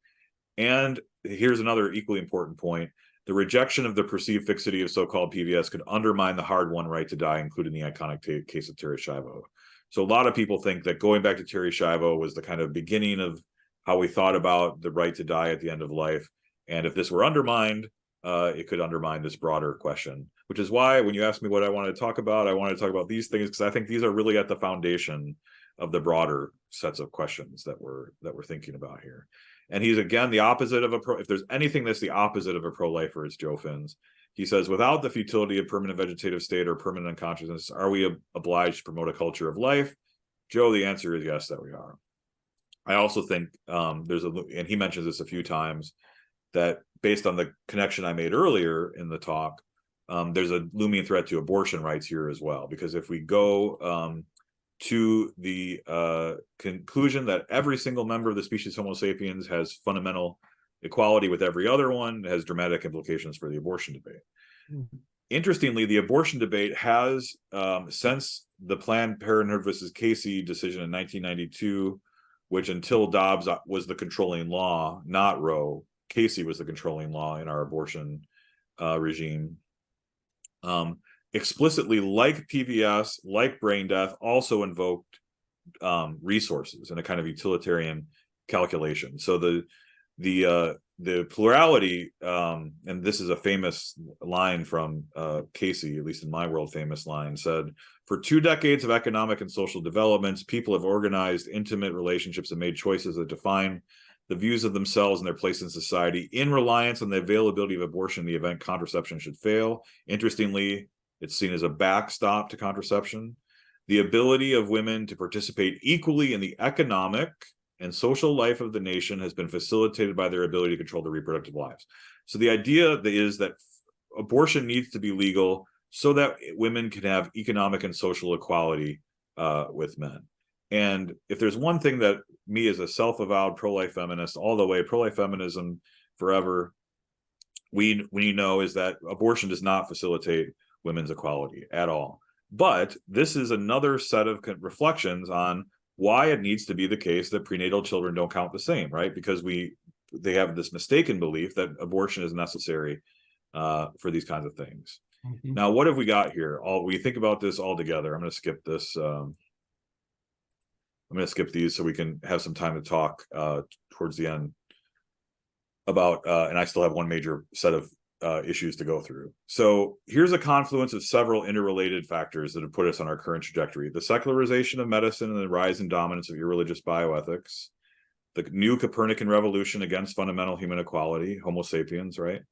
And here's another equally important point. The rejection of the perceived fixity of so-called PVS could undermine the hard-won right to die, including the iconic case of Terri Schiavo. So a lot of people think that going back to Terri Schiavo was the kind of beginning of how we thought about the right to die at the end of life. And if this were undermined, it could undermine this broader question, which is why when you ask me what I wanted to talk about these things, because I think these are really at the foundation of the broader sets of questions that we're thinking about here. And he's, again, the opposite of if there's anything that's the opposite of a pro-lifer, it's Joe Fins. He says, without the futility of permanent vegetative state or permanent unconsciousness, are we obliged to promote a culture of life? Joe, the answer is yes, that we are. I also think and he mentions this a few times, that based on the connection I made earlier in the talk, there's a looming threat to abortion rights here as well. Because if we go to the conclusion that every single member of the species Homo sapiens has fundamental equality with every other one, has dramatic implications for the abortion debate. interestingly, the abortion debate has, since the Planned Parenthood versus Casey decision in 1992, which until Dobbs was the controlling law, not Roe, Casey was the controlling law in our abortion regime. Explicitly, like PVS, like brain death, also invoked resources in a kind of utilitarian calculation. So the plurality, and this is a famous line from Casey, at least in my world, famous line, said, "For 2 decades of economic and social developments, people have organized intimate relationships and made choices that define the views of themselves and their place in society in reliance on the availability of abortion in the event contraception should fail." Interestingly, it's seen as a backstop to contraception. "The ability of women to participate equally in the economic and social life of the nation has been facilitated by their ability to control their reproductive lives." So the idea is that abortion needs to be legal so that women can have economic and social equality with men. And if there's one thing that me as a self-avowed pro-life feminist, all the way pro-life feminism forever, we know is that abortion does not facilitate women's equality at all. But this is another set of reflections on why it needs to be the case that prenatal children don't count the same, right? Because they have this mistaken belief that abortion is necessary for these kinds of things. Mm-hmm. Now, what have we got here? We think about this all together. I'm going to skip this. I'm going to skip these so we can have some time to talk towards the end about, and I still have one major set of issues to go through. So here's a confluence of several interrelated factors that have put us on our current trajectory: the secularization of medicine and the rise and dominance of irreligious bioethics, the new Copernican revolution against fundamental human equality, Homo sapiens, right?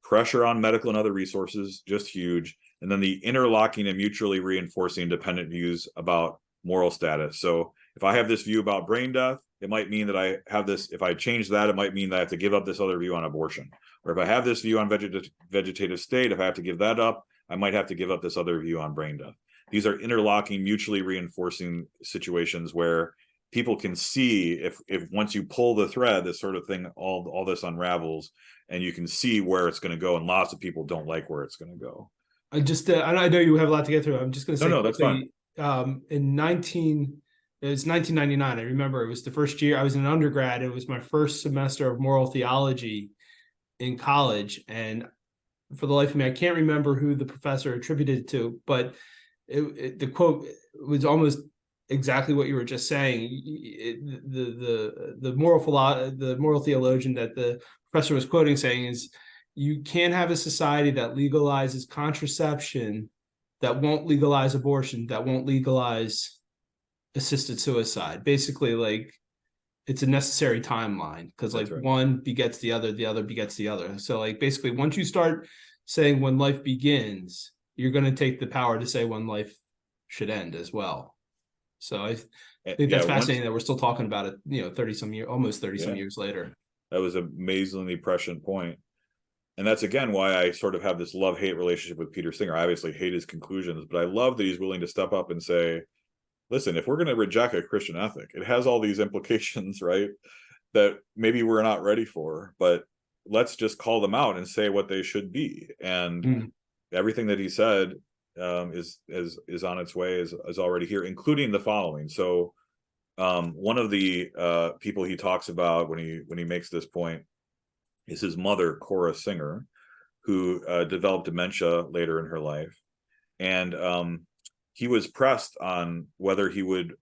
Pressure on medical and other resources, just huge. And then the interlocking and mutually reinforcing dependent views about moral status. So if I have this view about brain death, it might mean that I have this, if I change that, it might mean that I have to give up this other view on abortion. Or if I have this view on vegetative state, if I have to give that up, I might have to give up this other view on brain death. These are interlocking, mutually reinforcing situations where people can see if once you pull the thread, this sort of thing, all this unravels, and you can see where it's going to go. And lots of people don't like where it's going to go. I know you have a lot to get through. I'm just going to say, no, that's fine. It was 1999. I remember it was the first year I was an undergrad. It was my first semester of moral theology in college. And for the life of me, I can't remember who the professor attributed it to, but the quote was almost exactly what you were just saying. The moral theologian that the professor was quoting saying is, you can't have a society that legalizes contraception, that won't legalize abortion, that won't legalize assisted suicide. Basically, like, it's a necessary timeline because like right. One begets the other begets the other. So like basically once you start saying when life begins, you're going to take the power to say when life should end as well. So I think that's fascinating that we're still talking about it, 30 some years, almost 30 some years later. That was an amazingly prescient point. And that's again why I sort of have this love-hate relationship with Peter Singer. I obviously hate his conclusions, but I love that he's willing to step up and say, listen, if we're going to reject a Christian ethic, it has all these implications, right, that maybe we're not ready for, but let's just call them out and say what they should be. And everything that he said is on its way, is already here, including the following. So one of the people he talks about when he makes this point is his mother, Cora Singer, who developed dementia later in her life. And he was pressed on whether he would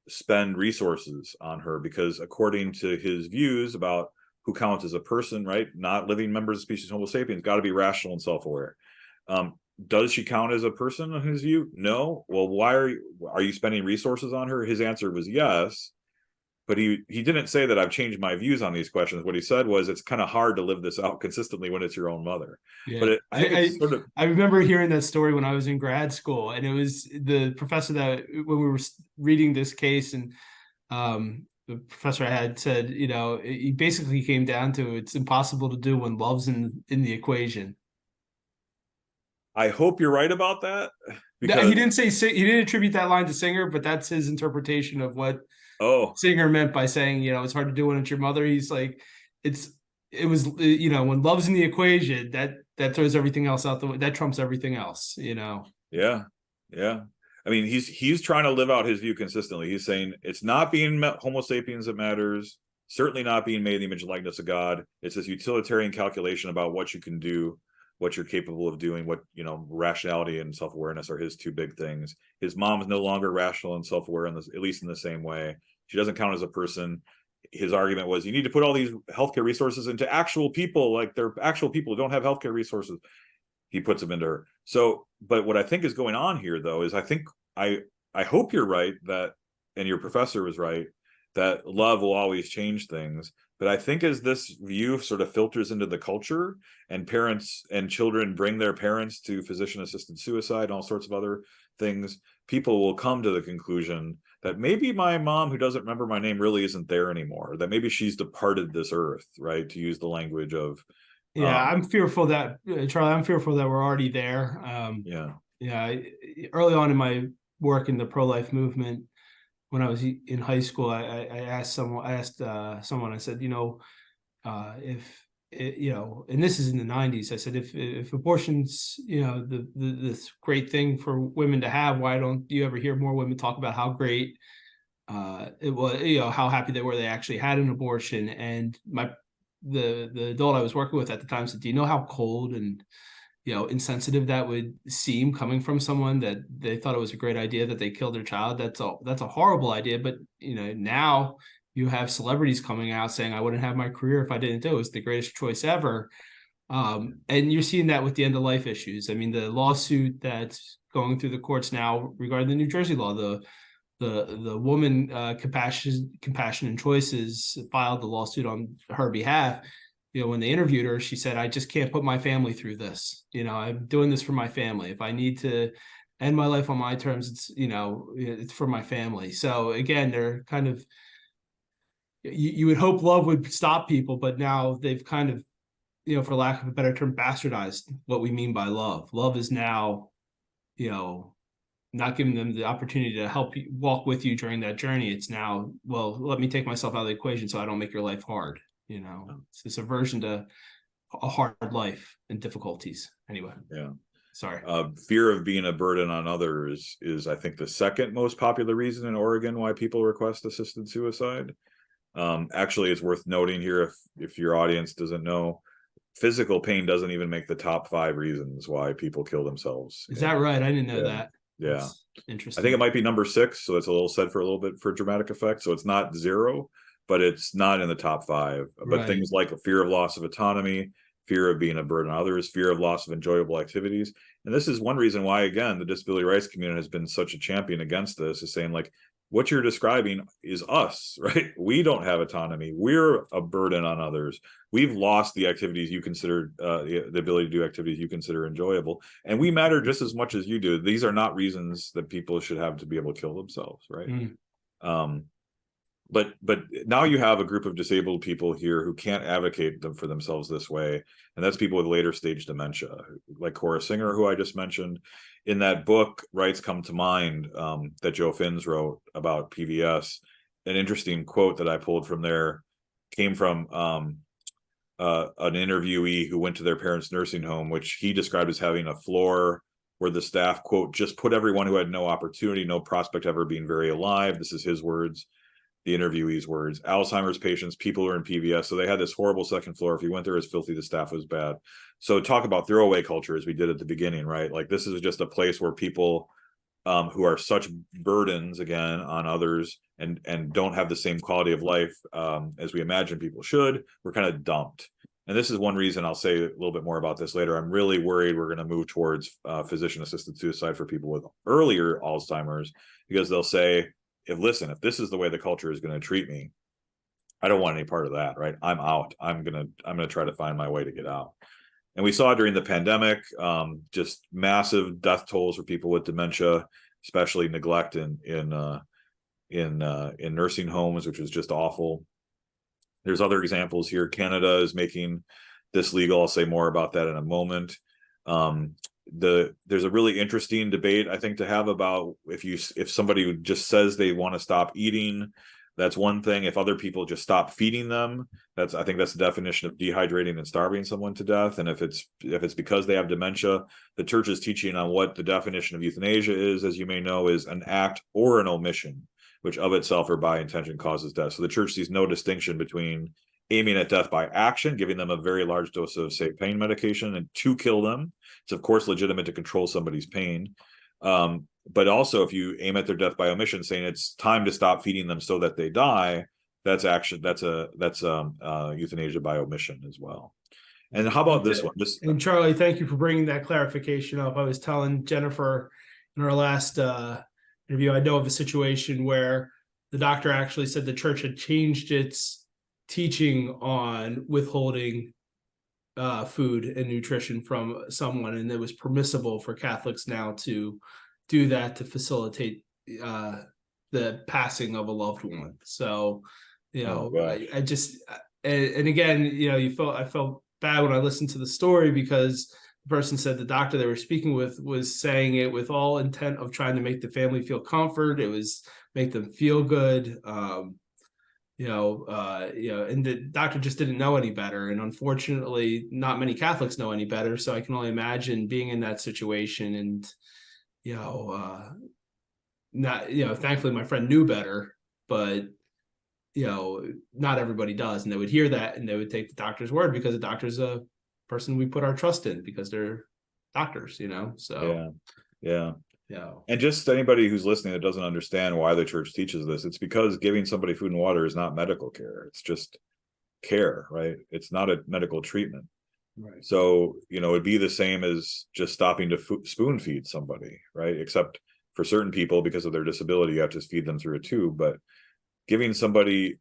spend resources on her, because according to his views about who counts as a person, right, not living members of species Homo sapiens, got to be rational and self-aware. Does she count as a person in his view? No. Well, why are you spending resources on her? His answer was yes. But he didn't say that I've changed my views on these questions. What he said was, it's kind of hard to live this out consistently when it's your own mother. Yeah. But I remember hearing that story when I was in grad school, and it was the professor that when we were reading this case, and the professor I had said, he basically came down to, it's impossible to do when love's in the equation. I hope you're right about that. Because he didn't attribute that line to Singer, but that's his interpretation of what Singer meant by saying, it's hard to do when it's your mother. He's like, it was when love's in the equation, that throws everything else out the way. That trumps everything else, you know? Yeah. Yeah. I mean, he's trying to live out his view consistently. He's saying it's not being Homo sapiens that matters, certainly not being made in the image and likeness of God. It's this utilitarian calculation about what you can do, what you're capable of doing, what, you know, rationality and self-awareness are his two big things. His mom is no longer rational and self-aware, at least in the same way. She doesn't count as a person. His argument was, you need to put all these healthcare resources into actual people, like they're actual people who don't have healthcare resources. He puts them into her. So, but what I think is going on here, though, is I hope you're right that, and your professor was right, that love will always change things. But I think as this view sort of filters into the culture, and parents and children bring their parents to physician-assisted suicide and all sorts of other things, people will come to the conclusion that maybe my mom, who doesn't remember my name, really isn't there anymore. That maybe she's departed this earth, right? To use the language of, Yeah, I'm fearful that Charlie, I'm fearful that we're already there. yeah, Yeah, early on in my work in the pro-life movement, when I was in high school, I asked someone, I said, you know, if it, you know, and this is in the 90s, I said, if abortion's, you know, this great thing for women to have, why don't you ever hear more women talk about how great it was, you know, how happy they were they actually had an abortion? And the adult I was working with at the time said, do you know how cold and, you know, insensitive that would seem coming from someone that they thought it was a great idea that they killed their child? That's a horrible idea. But, you know, now you have celebrities coming out saying, I wouldn't have my career if I didn't do it. It's the greatest choice ever. And you're seeing that with the end of life issues. I mean, the lawsuit that's going through the courts now regarding the New Jersey law, the woman, Compassion and Choices, filed the lawsuit on her behalf. You know, when they interviewed her, she said, I just can't put my family through this. You know, I'm doing this for my family. If I need to end my life on my terms, it's, you know, it's for my family. So again, they're kind of, you would hope love would stop people, but now they've kind of, you know, for lack of a better term, bastardized what we mean by love. Love is now, you know, not giving them the opportunity to help you walk with you during that journey. It's now, well, let me take myself out of the equation so I don't make your life hard. You know, it's this aversion to a hard life and difficulties. Anyway, yeah. Sorry. Fear of being a burden on others is, I think, the second most popular reason in Oregon why people request assisted suicide. Actually, it's worth noting here, if your audience doesn't know, physical pain doesn't even make the top 5 reasons why people kill themselves. Is that right? I didn't know that. Yeah. That's interesting. I think it might be number 6, so it's a little said for a little bit for dramatic effect. So it's not 0, but it's not in the top 5. But Right. things like a fear of loss of autonomy, fear of being a burden on others, fear of loss of enjoyable activities. And this is one reason why, again, the disability rights community has been such a champion against this, is saying, like, what you're describing is us, right? We don't have autonomy. We're a burden on others. We've lost the activities you consider, the ability to do activities you consider enjoyable. And we matter just as much as you do. These are not reasons that people should have to be able to kill themselves, right? But now you have a group of disabled people here who can't advocate them for themselves this way. And that's people with later stage dementia, like Cora Singer, who I just mentioned. In that book, Rights Come to Mind, that Joe Finns wrote about PVS, an interesting quote that I pulled from there came from an interviewee who went to their parents' nursing home, which he described as having a floor where the staff, quote, just put everyone who had no opportunity, no prospect of ever being very alive. This is his words, the interviewee's words. Alzheimer's patients, people who are in PVS. So they had this horrible second floor. If you went there, it was filthy. The staff was bad. So talk about throwaway culture, as we did at the beginning, right? Like, this is just a place where people who are such burdens, again, on others and don't have the same quality of life as we imagine people should, were kind of dumped. And this is one reason, I'll say a little bit more about this later, I'm really worried we're going to move towards physician-assisted suicide for people with earlier Alzheimer's, because they'll say, if this is the way the culture is going to treat me, I don't want any part of that, right? I'm out. I'm gonna try to find my way to get out. And we saw during the pandemic, just massive death tolls for people with dementia, especially neglect in nursing homes, which was just awful. There's other examples here. Canada is making this legal. I'll say more about that in a moment. There's a really interesting debate, I think, to have about if somebody just says they want to stop eating, That's one thing. If other people just stop feeding them, I think that's the definition of dehydrating and starving someone to death. And if it's because they have dementia, the church is teaching on what the definition of euthanasia is, as you may know, is an act or an omission, which of itself or by intention causes death. So the church sees no distinction between aiming at death by action, giving them a very large dose of, say, pain medication, and to kill them. It's of course legitimate to control somebody's pain. But also, if you aim at their death by omission, saying it's time to stop feeding them so that they die, that's euthanasia by omission as well. And how about this one? And Charlie, thank you for bringing that clarification up. I was telling Jennifer in our last interview, I know of a situation where the doctor actually said the church had changed its teaching on withholding food and nutrition from someone, and it was permissible for Catholics now to do that to facilitate the passing of a loved one. So, I just and again, I felt bad when I listened to the story, because the person said the doctor they were speaking with was saying it with all intent of trying to make the family feel comfort. It was make them feel good. And the doctor just didn't know any better. And unfortunately, not many Catholics know any better. So I can only imagine being in that situation. And, thankfully my friend knew better, but, not everybody does. And they would hear that and they would take the doctor's word, because the doctor's a person we put our trust in because they're doctors, so. Yeah. And just anybody who's listening that doesn't understand why the church teaches this, it's because giving somebody food and water is not medical care. It's just care, right? It's not a medical treatment. Right. So, it'd be the same as just stopping to spoon feed somebody, right? Except for certain people, because of their disability, you have to feed them through a tube. But giving somebody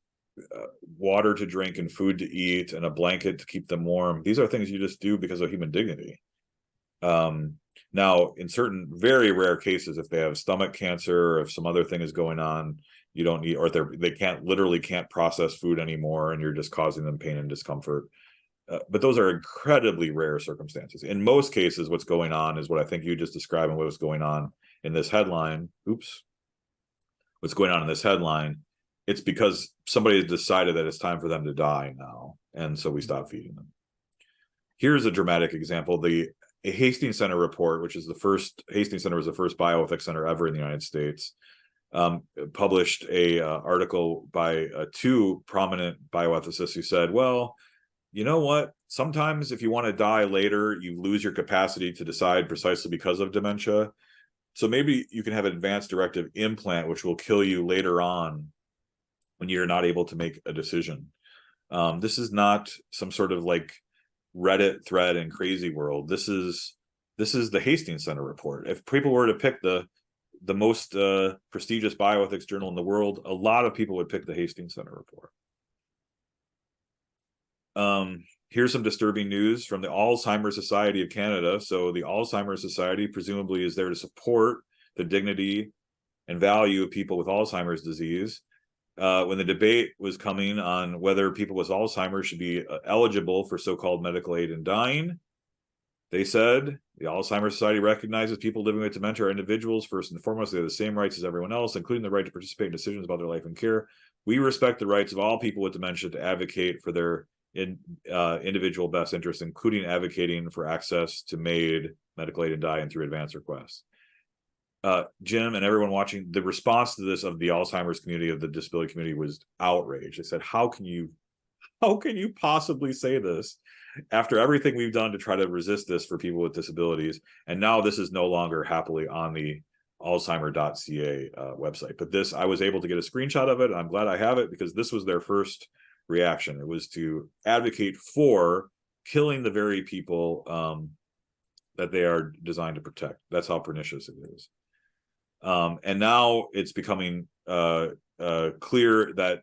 water to drink and food to eat and a blanket to keep them warm, these are things you just do because of human dignity. Now, in certain very rare cases, if they have stomach cancer or if some other thing is going on, you don't need, or they can't process food anymore, and you're just causing them pain and discomfort. But those are incredibly rare circumstances. In most cases, what's going on is what I think you just described, and what was going on in this headline. What's going on in this headline? It's because somebody has decided that it's time for them to die now, and so we stop feeding them. Here's a dramatic example. A Hastings Center report, which is Hastings Center was the first bioethics center ever in the United States, published a article by two prominent bioethicists who said, well, you know what? Sometimes if you want to die later, you lose your capacity to decide precisely because of dementia. So maybe you can have an advanced directive implant, which will kill you later on when you're not able to make a decision. This is not some sort of like Reddit thread in crazy world. This is the Hastings Center report. If people were to pick the most prestigious bioethics journal in the world, a lot of people would pick the Hastings Center report. Here's some disturbing news from the Alzheimer's Society of Canada. So the Alzheimer's Society presumably is there to support the dignity and value of people with Alzheimer's disease. When the debate was coming on whether people with Alzheimer's should be eligible for so-called medical aid in dying, they said the Alzheimer's Society recognizes people living with dementia are individuals. First and foremost, they have the same rights as everyone else, including the right to participate in decisions about their life and care. We respect the rights of all people with dementia to advocate for their individual best interests, including advocating for access to MAID, medical aid in dying, through advance requests. Jim and everyone watching, the response to this of the Alzheimer's community, of the disability community, was outrage. They said, how can you possibly say this after everything we've done to try to resist this for people with disabilities? And now this is no longer happily on the alzheimer.ca website. But this, I was able to get a screenshot of it. I'm glad I have it, because this was their first reaction. It was to advocate for killing the very people that they are designed to protect. That's how pernicious it is. And now it's becoming clear that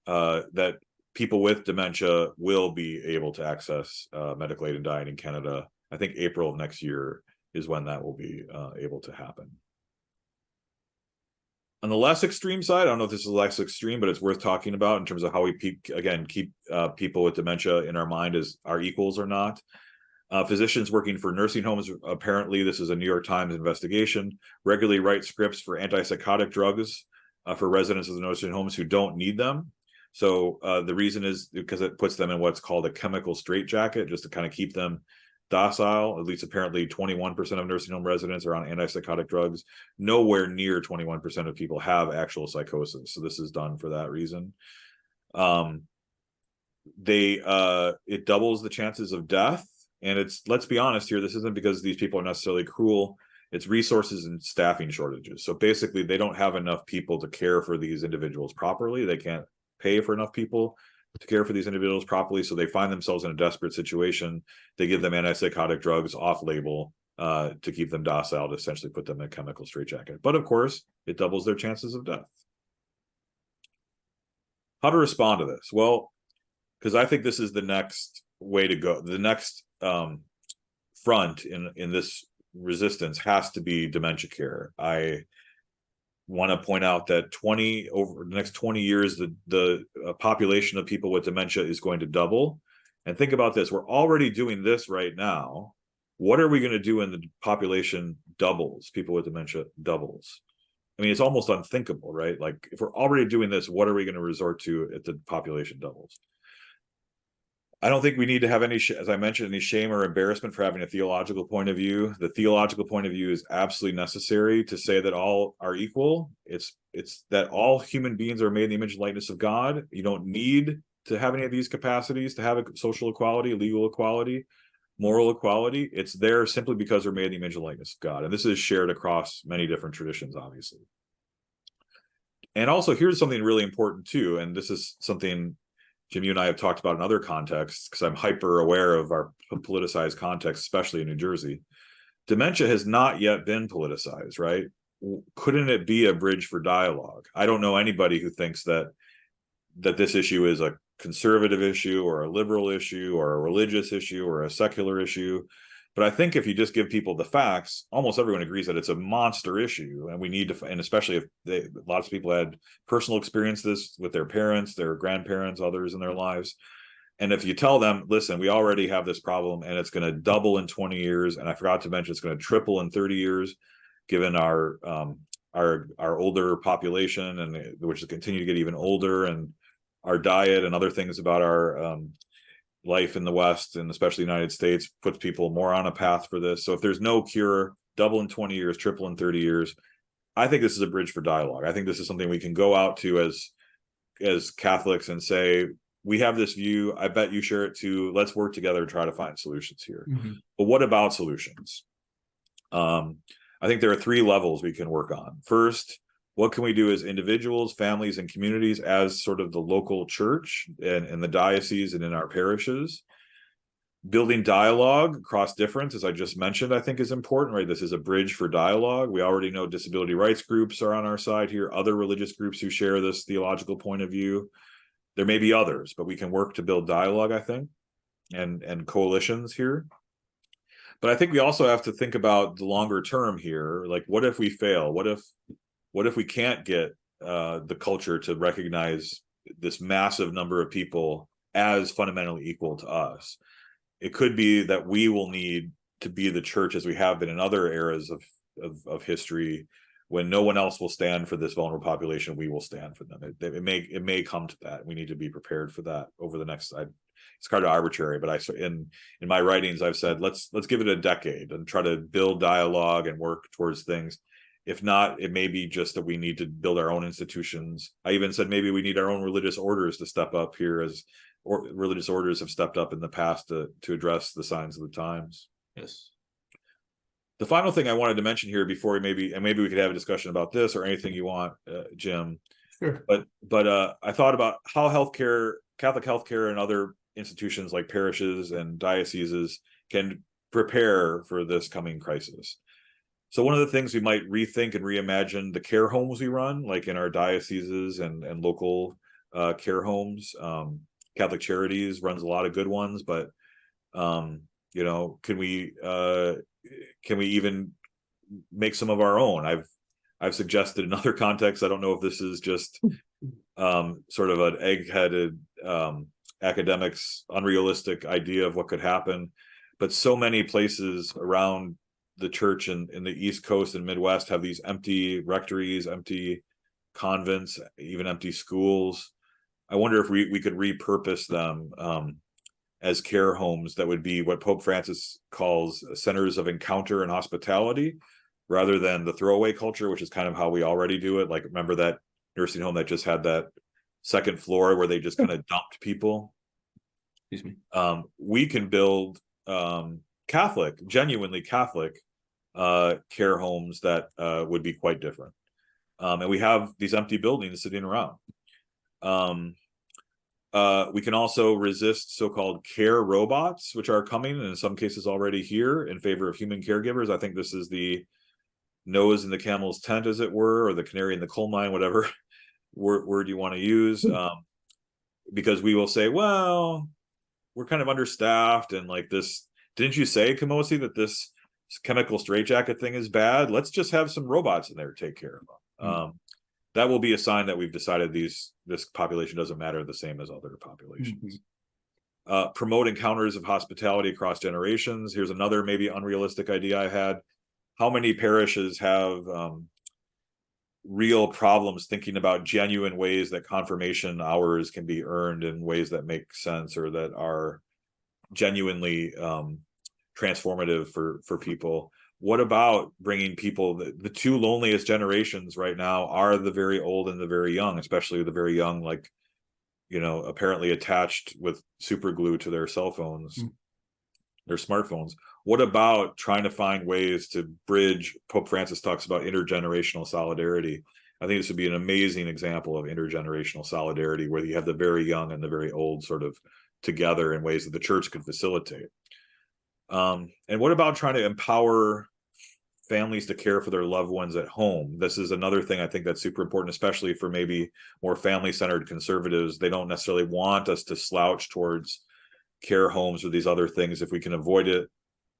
that people with dementia will be able to access medical aid in dying in Canada. I think April of next year is when that will be able to happen. On the less extreme side, I don't know if this is less extreme, but it's worth talking about in terms of how we keep people with dementia in our mind as our equals or not. Physicians working for nursing homes, apparently, this is a New York Times investigation, regularly write scripts for antipsychotic drugs for residents of the nursing homes who don't need them. So the reason is because it puts them in what's called a chemical straitjacket, just to kind of keep them docile. At least apparently 21% of nursing home residents are on antipsychotic drugs. Nowhere near 21% of people have actual psychosis. So this is done for that reason. It doubles the chances of death. And it's, let's be honest here, this isn't because these people are necessarily cruel. It's resources and staffing shortages. So basically they don't have enough people to care for these individuals properly. They can't pay for enough people to care for these individuals properly. So they find themselves in a desperate situation. They give them antipsychotic drugs off label to keep them docile, to essentially put them in a chemical straitjacket. But of course, it doubles their chances of death. How to respond to this? Well, because I think this is the next way to go. The next front in this resistance has to be dementia care. I want to point out that over the next 20 years, the population of people with dementia is going to double. And think about this: we're already doing this right now. What are we going to do when the population doubles? People with dementia doubles. I mean, it's almost unthinkable, right? Like, if we're already doing this, what are we going to resort to if the population doubles? I don't think we need to have any, as I mentioned, any shame or embarrassment for having a theological point of view. The theological point of view is absolutely necessary to say that all are equal. It's that all human beings are made in the image and likeness of God. You don't need to have any of these capacities to have a social equality, legal equality, moral equality. It's there simply because we're made in the image and likeness of God. And this is shared across many different traditions, obviously. And also, here's something really important too, and this is something Jim, you and I have talked about in other contexts, because I'm hyper aware of our politicized context, especially in New Jersey. Dementia has not yet been politicized, right? Couldn't it be a bridge for dialogue? I don't know anybody who thinks that this issue is a conservative issue or a liberal issue or a religious issue or a secular issue. But I think if you just give people the facts, almost everyone agrees that it's a monster issue, and we need to, and especially if lots of people had personal experience this with their parents, their grandparents, others in their lives. And if you tell them, listen, we already have this problem and it's going to double in 20 years. And I forgot to mention, it's going to triple in 30 years, given our older population, and which will continue to get even older, and our diet and other things about our, life in the West, and especially the United States, puts people more on a path for this. So if there's no cure, double in 20 years, triple in 30 years, I think this is a bridge for dialogue. I think this is something we can go out to as Catholics and say, we have this view. I bet you share it too. Let's work together and try to find solutions here. Mm-hmm. But what about solutions? I think there are 3 levels we can work on. First, what can we do as individuals, families, and communities as sort of the local church and in the diocese and in our parishes? Building dialogue across difference, as I just mentioned, I think is important, right? This is a bridge for dialogue. We already know disability rights groups are on our side here, other religious groups who share this theological point of view. There may be others, but we can work to build dialogue, I think, and coalitions here. But I think we also have to think about the longer term here. Like, what if we fail? What if we can't get the culture to recognize this massive number of people as fundamentally equal to us? It could be that we will need to be the church, as we have been in other eras of history, when no one else will stand for this vulnerable population. We will stand for them. It may come to that. We need to be prepared for that over the next. It's kind of arbitrary, but in my writings I've said let's give it a decade and try to build dialogue and work towards things. If not, it may be just that we need to build our own institutions. I even said maybe we need our own religious orders to step up here, as religious orders have stepped up in the past to address the signs of the times. Yes. The final thing I wanted to mention here before maybe we could have a discussion about this or anything you want, Jim. Sure. But I thought about how Catholic healthcare and other institutions like parishes and dioceses can prepare for this coming crisis. So one of the things we might rethink and reimagine the care homes we run, like in our dioceses and local care homes. Catholic Charities runs a lot of good ones, but can we even make some of our own? I've suggested in other contexts. I don't know if this is just sort of an egg-headed academics unrealistic idea of what could happen, but so many places around the church in the East Coast and Midwest have these empty rectories, empty convents, even empty schools. I wonder if we could repurpose them as care homes that would be what Pope Francis calls centers of encounter and hospitality, rather than the throwaway culture, which is kind of how we already do it. Like, remember that nursing home that just had that second floor where they just kind of dumped people? Excuse me. We can build Catholic, genuinely Catholic care homes that would be quite different. And we have these empty buildings sitting around. We can also resist so-called care robots, which are coming and in some cases already here, in favor of human caregivers. I think this is the nose in the camel's tent, as it were, or the canary in the coal mine, whatever word you want to use, because we will say, well, we're kind of understaffed, and like this, didn't you say, Camosy, that this chemical straitjacket thing is bad? Let's just have some robots in there to take care of them. That will be a sign that we've decided this population doesn't matter the same as other populations. Promote encounters of hospitality across generations. Here's another maybe unrealistic idea I had. How many parishes have real problems thinking about genuine ways that confirmation hours can be earned in ways that make sense, or that are genuinely transformative for people? What about bringing people, the two loneliest generations right now are the very old and the very young, especially the very young, like, apparently attached with super glue to their cell phones, their smartphones. What about trying to find ways to bridge? Pope Francis talks about intergenerational solidarity. I think this would be an amazing example of intergenerational solidarity, where you have the very young and the very old sort of together in ways that the church could facilitate. And what about trying to empower families to care for their loved ones at home? This is another thing I think that's super important, especially for maybe more family-centered conservatives. They don't necessarily want us to slouch towards care homes or these other things if we can avoid it.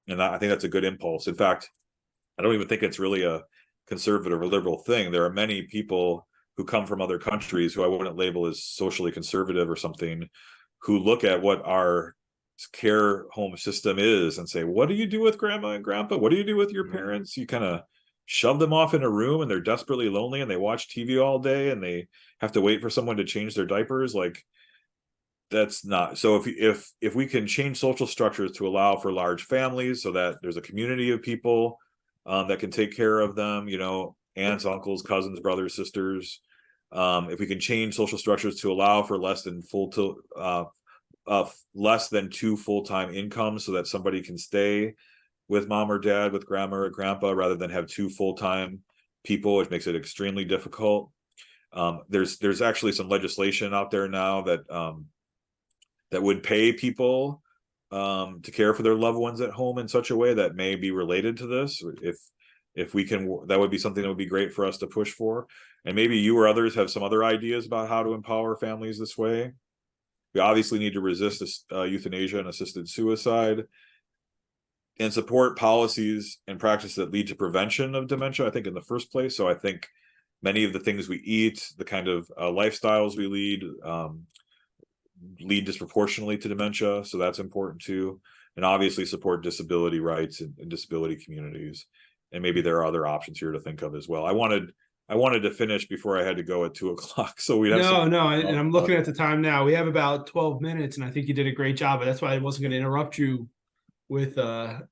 And I think that's a good impulse. In fact, I don't even think it's really a conservative or liberal thing. There are many people who come from other countries who I wouldn't label as socially conservative or something, who look at what our care home system is and say, what do you do with grandma and grandpa? What do you do with your parents? You kind of shove them off in a room and they're desperately lonely and they watch TV all day and they have to wait for someone to change their diapers. Like, that's not so. If we can change social structures to allow for large families, so that there's a community of people that can take care of them, aunts, uncles, cousins, brothers, sisters. If we can change social structures to allow for less than two full-time incomes, so that somebody can stay with mom or dad, with grandma or grandpa, rather than have two full-time people, which makes it extremely difficult. There's actually some legislation out there now that would pay people to care for their loved ones at home in such a way that may be related to this. If we can, that would be something that would be great for us to push for. And maybe you or others have some other ideas about how to empower families this way. We obviously need to resist euthanasia and assisted suicide, and support policies and practices that lead to prevention of dementia, I think, in the first place. So I think many of the things we eat, the kind of lifestyles we lead disproportionately to dementia. So that's important too. And obviously support disability rights and disability communities. And maybe there are other options here to think of as well. I wanted to finish before I had to go at 2:00. So we have and I'm looking at the time now. We have about 12 minutes, and I think you did a great job. But that's why I wasn't going to interrupt you with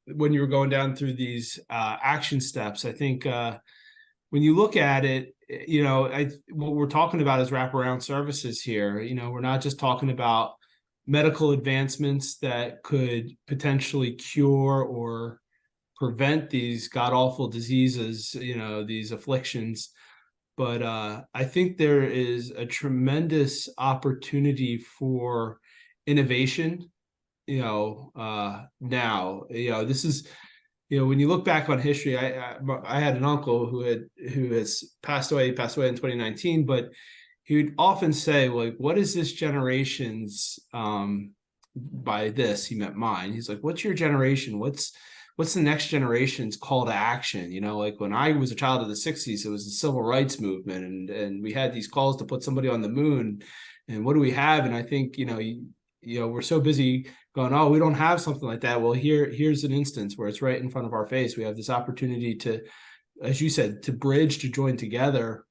when you were going down through these action steps. I think when you look at it, what we're talking about is wraparound services here. We're not just talking about medical advancements that could potentially cure or prevent these god-awful diseases, these afflictions. But I think there is a tremendous opportunity for innovation, now. This is, when you look back on history, I had an uncle who has passed away in 2019, but he would often say, like, what is this generation's, by this, he meant mine. He's like, what's your generation? What's the next generation's call to action? Like when I was a child of the 60s, it was the civil rights movement, and we had these calls to put somebody on the moon. And what do we have? And I think, we're so busy going, oh, we don't have something like that. Well, here's an instance where it's right in front of our face. We have this opportunity to, as you said, to bridge, to join together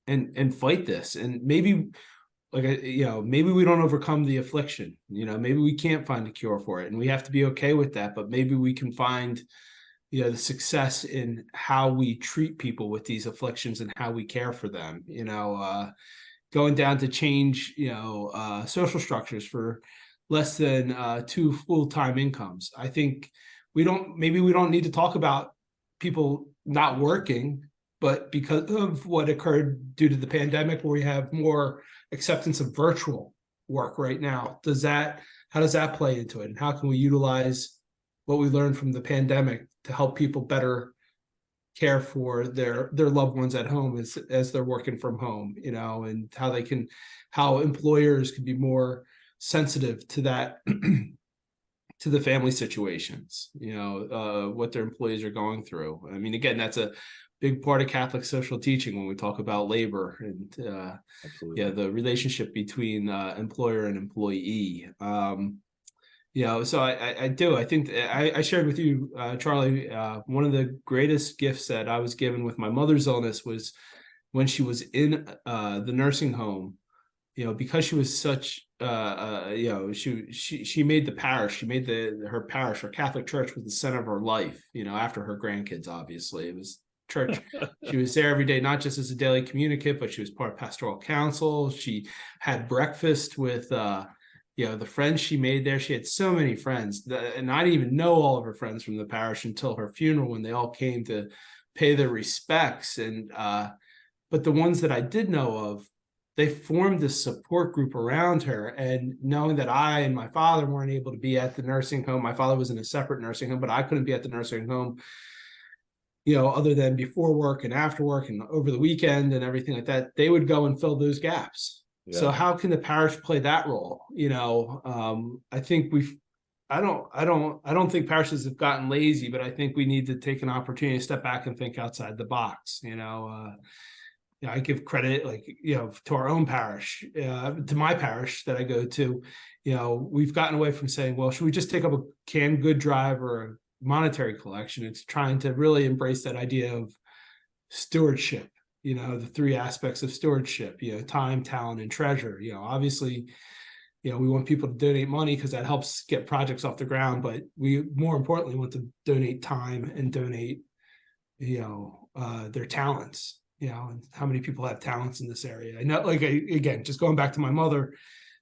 and fight this. And maybe, like, maybe we don't overcome the affliction, maybe we can't find a cure for it, and we have to be okay with that. But maybe we can find, the success in how we treat people with these afflictions and how we care for them, going down to change, social structures for less than two full-time incomes. I think maybe we don't need to talk about people not working, but because of what occurred due to the pandemic, where we have more acceptance of virtual work right now, how does that play into it? And how can we utilize what we learned from the pandemic to help people better care for their loved ones at home as they're working from home, and how employers can be more sensitive to that, to the family situations, what their employees are going through. I mean, again, that's a big part of Catholic social teaching when we talk about labor and the relationship between employer and employee. So I think I shared with you, Charlie, one of the greatest gifts that I was given with my mother's illness was when she was in the nursing home, because she was such, she made the parish, her parish, her Catholic church was the center of her life, after her grandkids, obviously. It was church. She was there every day, not just as a daily communicant, but she was part of pastoral council. She had breakfast with, the friends she made there. She had so many friends, and I didn't even know all of her friends from the parish until her funeral, when they all came to pay their respects. And but the ones that I did know of, they formed this support group around her. And knowing that I and my father weren't able to be at the nursing home, my father was in a separate nursing home, but I couldn't be at the nursing home, other than before work and after work and over the weekend and everything like that, they would go and fill those gaps. Yeah. So how can the parish play that role? I think I don't think parishes have gotten lazy, but I think we need to take an opportunity to step back and think outside the box. I give credit, to our own parish, to my parish that I go to. We've gotten away from saying, well, should we just take up a canned good drive or a monetary collection? It's trying to really embrace that idea of stewardship, the three aspects of stewardship, time, talent, and treasure. Obviously, we want people to donate money because that helps get projects off the ground, but we more importantly want to donate time and donate, their talents, and how many people have talents in this area. I know, again, just going back to my mother,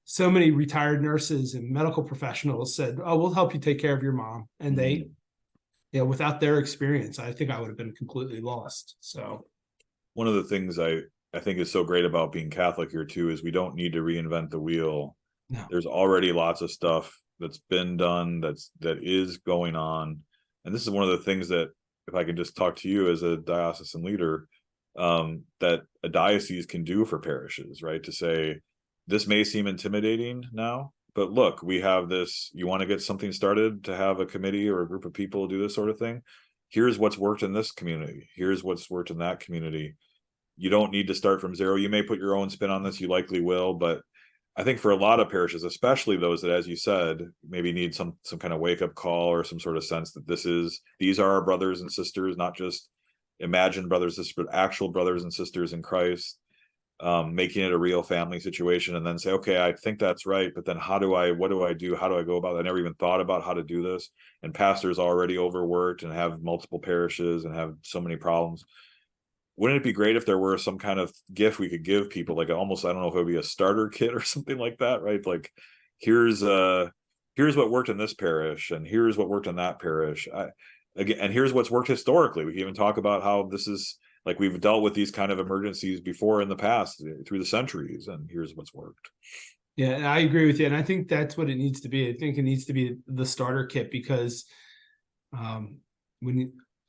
so many retired nurses and medical professionals said, oh, we'll help you take care of your mom. And they, without their experience, I think I would have been completely lost. So one of the things I think is so great about being Catholic here too is we don't need to reinvent the wheel. No. There's already lots of stuff that's been done, that is going on. And this is one of the things that, if I can just talk to you as a diocesan leader, that a diocese can do for parishes, right? To say, this may seem intimidating now, but look, we have this, you want to get something started to have a committee or a group of people do this sort of thing. Here's what's worked in this community. Here's what's worked in that community. You don't need to start from zero. You may put your own spin on this. You likely will. But I think for a lot of parishes, especially those that, as you said, maybe need some kind of wake up call or some sort of sense that these are our brothers and sisters, not just imagined brothers and sisters, but actual brothers and sisters in Christ, making it a real family situation, and then say, okay, I think that's right, but then what do I do? How do I go about it? I never even thought about how to do this. And pastors already overworked and have multiple parishes and have so many problems. Wouldn't it be great if there were some kind of gift we could give people, like almost, I don't know if it would be a starter kit or something like that, right? Like, here's what worked in this parish, and here's what worked in that parish. And here's what's worked historically. We can even talk about how this is, like, we've dealt with these kind of emergencies before in the past through the centuries, and here's what's worked. Yeah, I agree with you. And I think that's what it needs to be. I think it needs to be the starter kit, because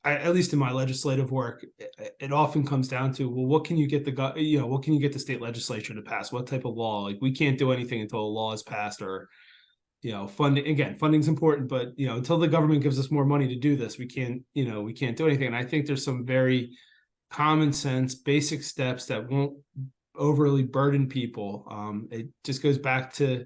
at least in my legislative work, it often comes down to, well, what can you get the state legislature to pass? What type of law? Like, we can't do anything until a law is passed, or, funding. Again, funding's important, but, until the government gives us more money to do this, we can't do anything. And I think there's some very common sense, basic steps that won't overly burden people. It just goes back to,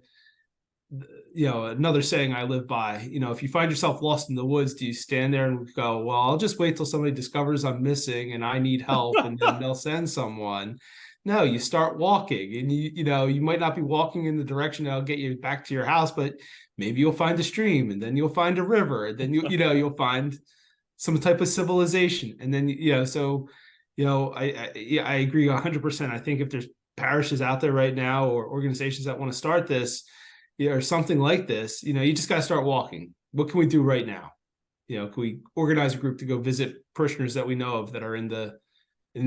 another saying I live by. If you find yourself lost in the woods, do you stand there and go, well, I'll just wait till somebody discovers I'm missing and I need help, and then they'll send someone? No, you start walking, and you might not be walking in the direction that'll get you back to your house, but maybe you'll find a stream, and then you'll find a river, and then you'll find some type of civilization. And then, so, I agree 100%. I think if there's parishes out there right now or organizations that want to start this, or something like this, you just got to start walking. What can we do right now? Can we organize a group to go visit parishioners that we know of that are in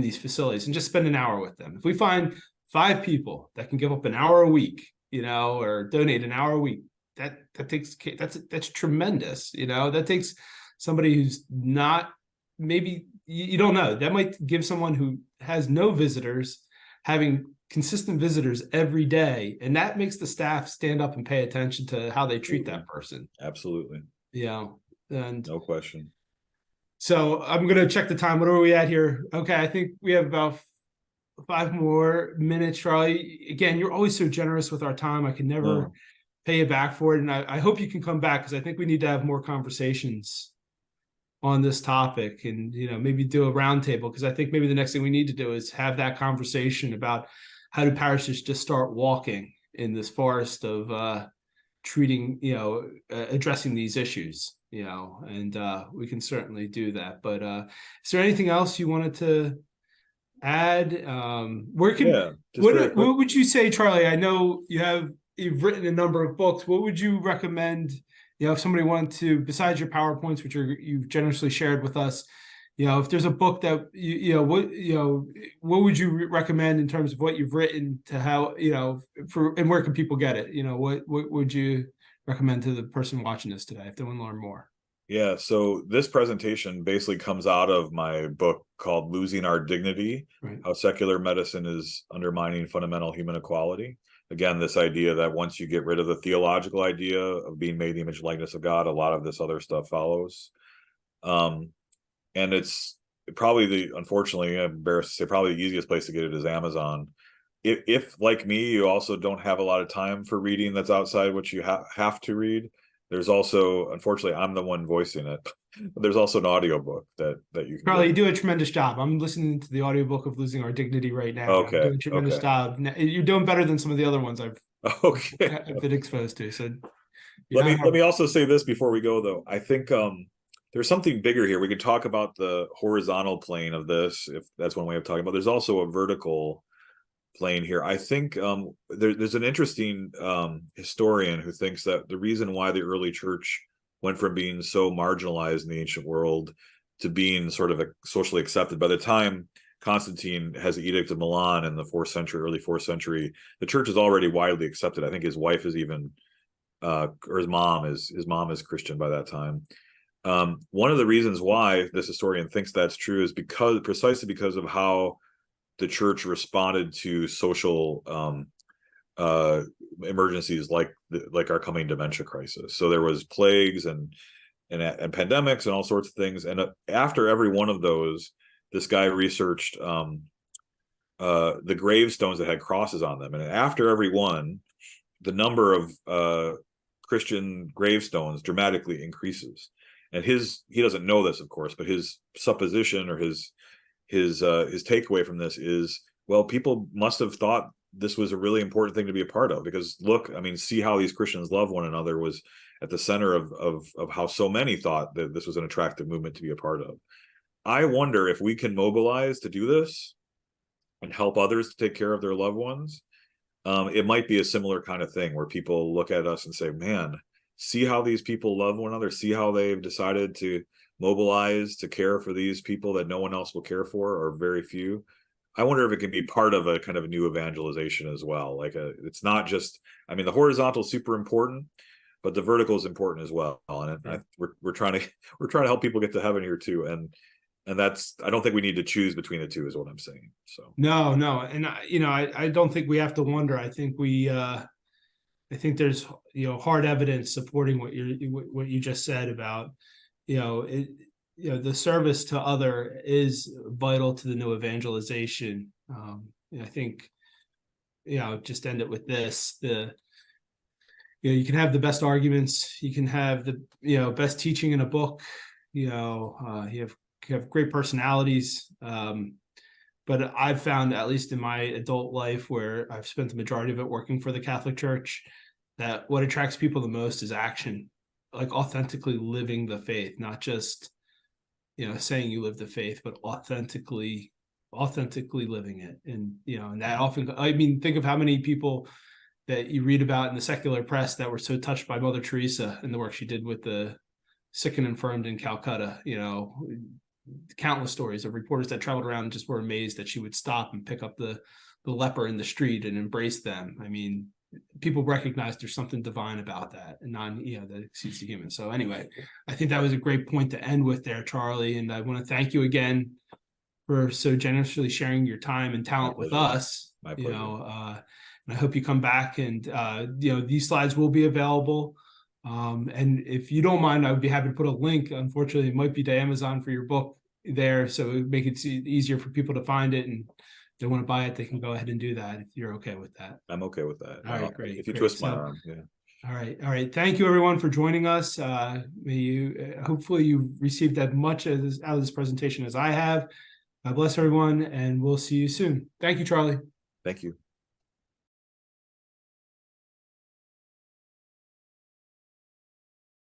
these facilities and just spend an hour with them? If we find 5 people that can give up an hour a week, or donate an hour a week, that's tremendous. That takes somebody who's not, maybe you don't know, that might give someone who has no visitors having consistent visitors every day, and that makes the staff stand up and pay attention to how they treat that person. Absolutely. And no question. So I'm going to check the time. What are we at here? Okay, I think we have about 5 more minutes, Charlie. Again, you're always so generous with our time. I can never pay you back for it. And I hope you can come back, because I think we need to have more conversations on this topic, and maybe do a roundtable, because I think maybe the next thing we need to do is have that conversation about how do parishes just start walking in this forest of treating, addressing these issues, and we can certainly do that. But is there anything else you wanted to add? What would you say, Charlie? I know you've written a number of books. What would you recommend, if somebody wanted to, besides your PowerPoints, which you've generously shared with us, if there's a book that what would you recommend in terms of what you've written, to how, and where can people get it? What would you recommend to the person watching this today if they want to learn more? Yeah, so this presentation basically comes out of my book called Losing Our Dignity, Right. How Secular Medicine is Undermining Fundamental Human Equality. Again, this idea that once you get rid of the theological idea of being made in the image and likeness of God, a lot of this other stuff follows. And it's probably unfortunately, I'm embarrassed to say, probably the easiest place to get it is Amazon. If like me, you also don't have a lot of time for reading that's outside what you have to read, there's also, unfortunately, I'm the one voicing it, but there's also an audiobook that you can Charlie, you do a tremendous job. I'm listening to the audiobook of Losing Our Dignity right now. Okay. You're doing a tremendous job. You're doing better than some of the other ones I've been exposed to. So let me also say this before we go, though. I think there's something bigger here. We could talk about the horizontal plane of this, if that's one way of talking about. There's also a vertical plane here. I think there's an interesting historian who thinks that the reason why the early church went from being so marginalized in the ancient world to being sort of socially accepted, by the time Constantine has the Edict of Milan in the 4th century, early 4th century, the church is already widely accepted. I think his wife is even, or his mom is Christian by that time. One of the reasons why this historian thinks that's true is precisely because of how the church responded to social emergencies like our coming dementia crisis. So there was plagues and pandemics and all sorts of things. And after every one of those, this guy researched the gravestones that had crosses on them. And after every one, the number of Christian gravestones dramatically increases. And he doesn't know this, of course, but his supposition, or his takeaway from this is, well, people must have thought this was a really important thing to be a part of, because look, I mean, see how these Christians love one another was at the center of how so many thought that this was an attractive movement to be a part of. I wonder if we can mobilize to do this and help others to take care of their loved ones. It might be a similar kind of thing where people look at us and say, man, see how these people love one another, see how they've decided to mobilize to care for these people that no one else will care for, or very few. I wonder if it can be part of a kind of a new evangelization as well. It's not just, I mean, the horizontal is super important, but the vertical is important as well. And we're trying to help people get to heaven here too. And that's, I don't think we need to choose between the two, is what I'm saying. So no, and I don't think we have to wonder. I think I think there's hard evidence supporting what you just said about the service to other is vital to the new evangelization. I think just end it with this: you can have the best arguments, you can have the best teaching in a book, you have great personalities, but I've found, at least in my adult life, where I've spent the majority of it working for the Catholic Church, that what attracts people the most is action, like authentically living the faith, not just, saying you live the faith, but authentically living it. And, and that often, I mean, think of how many people that you read about in the secular press that were so touched by Mother Teresa and the work she did with the sick and infirmed in Calcutta. Countless stories of reporters that traveled around and just were amazed that she would stop and pick up the leper in the street and embrace them. I mean, people recognize there's something divine about that, and that exceeds the human. So anyway, I think that was a great point to end with there, Charlie. And I want to thank you again for so generously sharing your time and talent with us. My pleasure. And I hope you come back, and these slides will be available. And if you don't mind, I would be happy to put a link. Unfortunately, it might be to Amazon for your book there, so it would make it easier for people to find it. And if they want to buy it, they can go ahead and do that if you're okay with that. I'm okay with that. All right, great. If you great. twist my arm, yeah. All right. Thank you, everyone, for joining us. May you hopefully you received as much out of this presentation as I have. God bless everyone, and we'll see you soon. Thank you, Charlie. Thank you.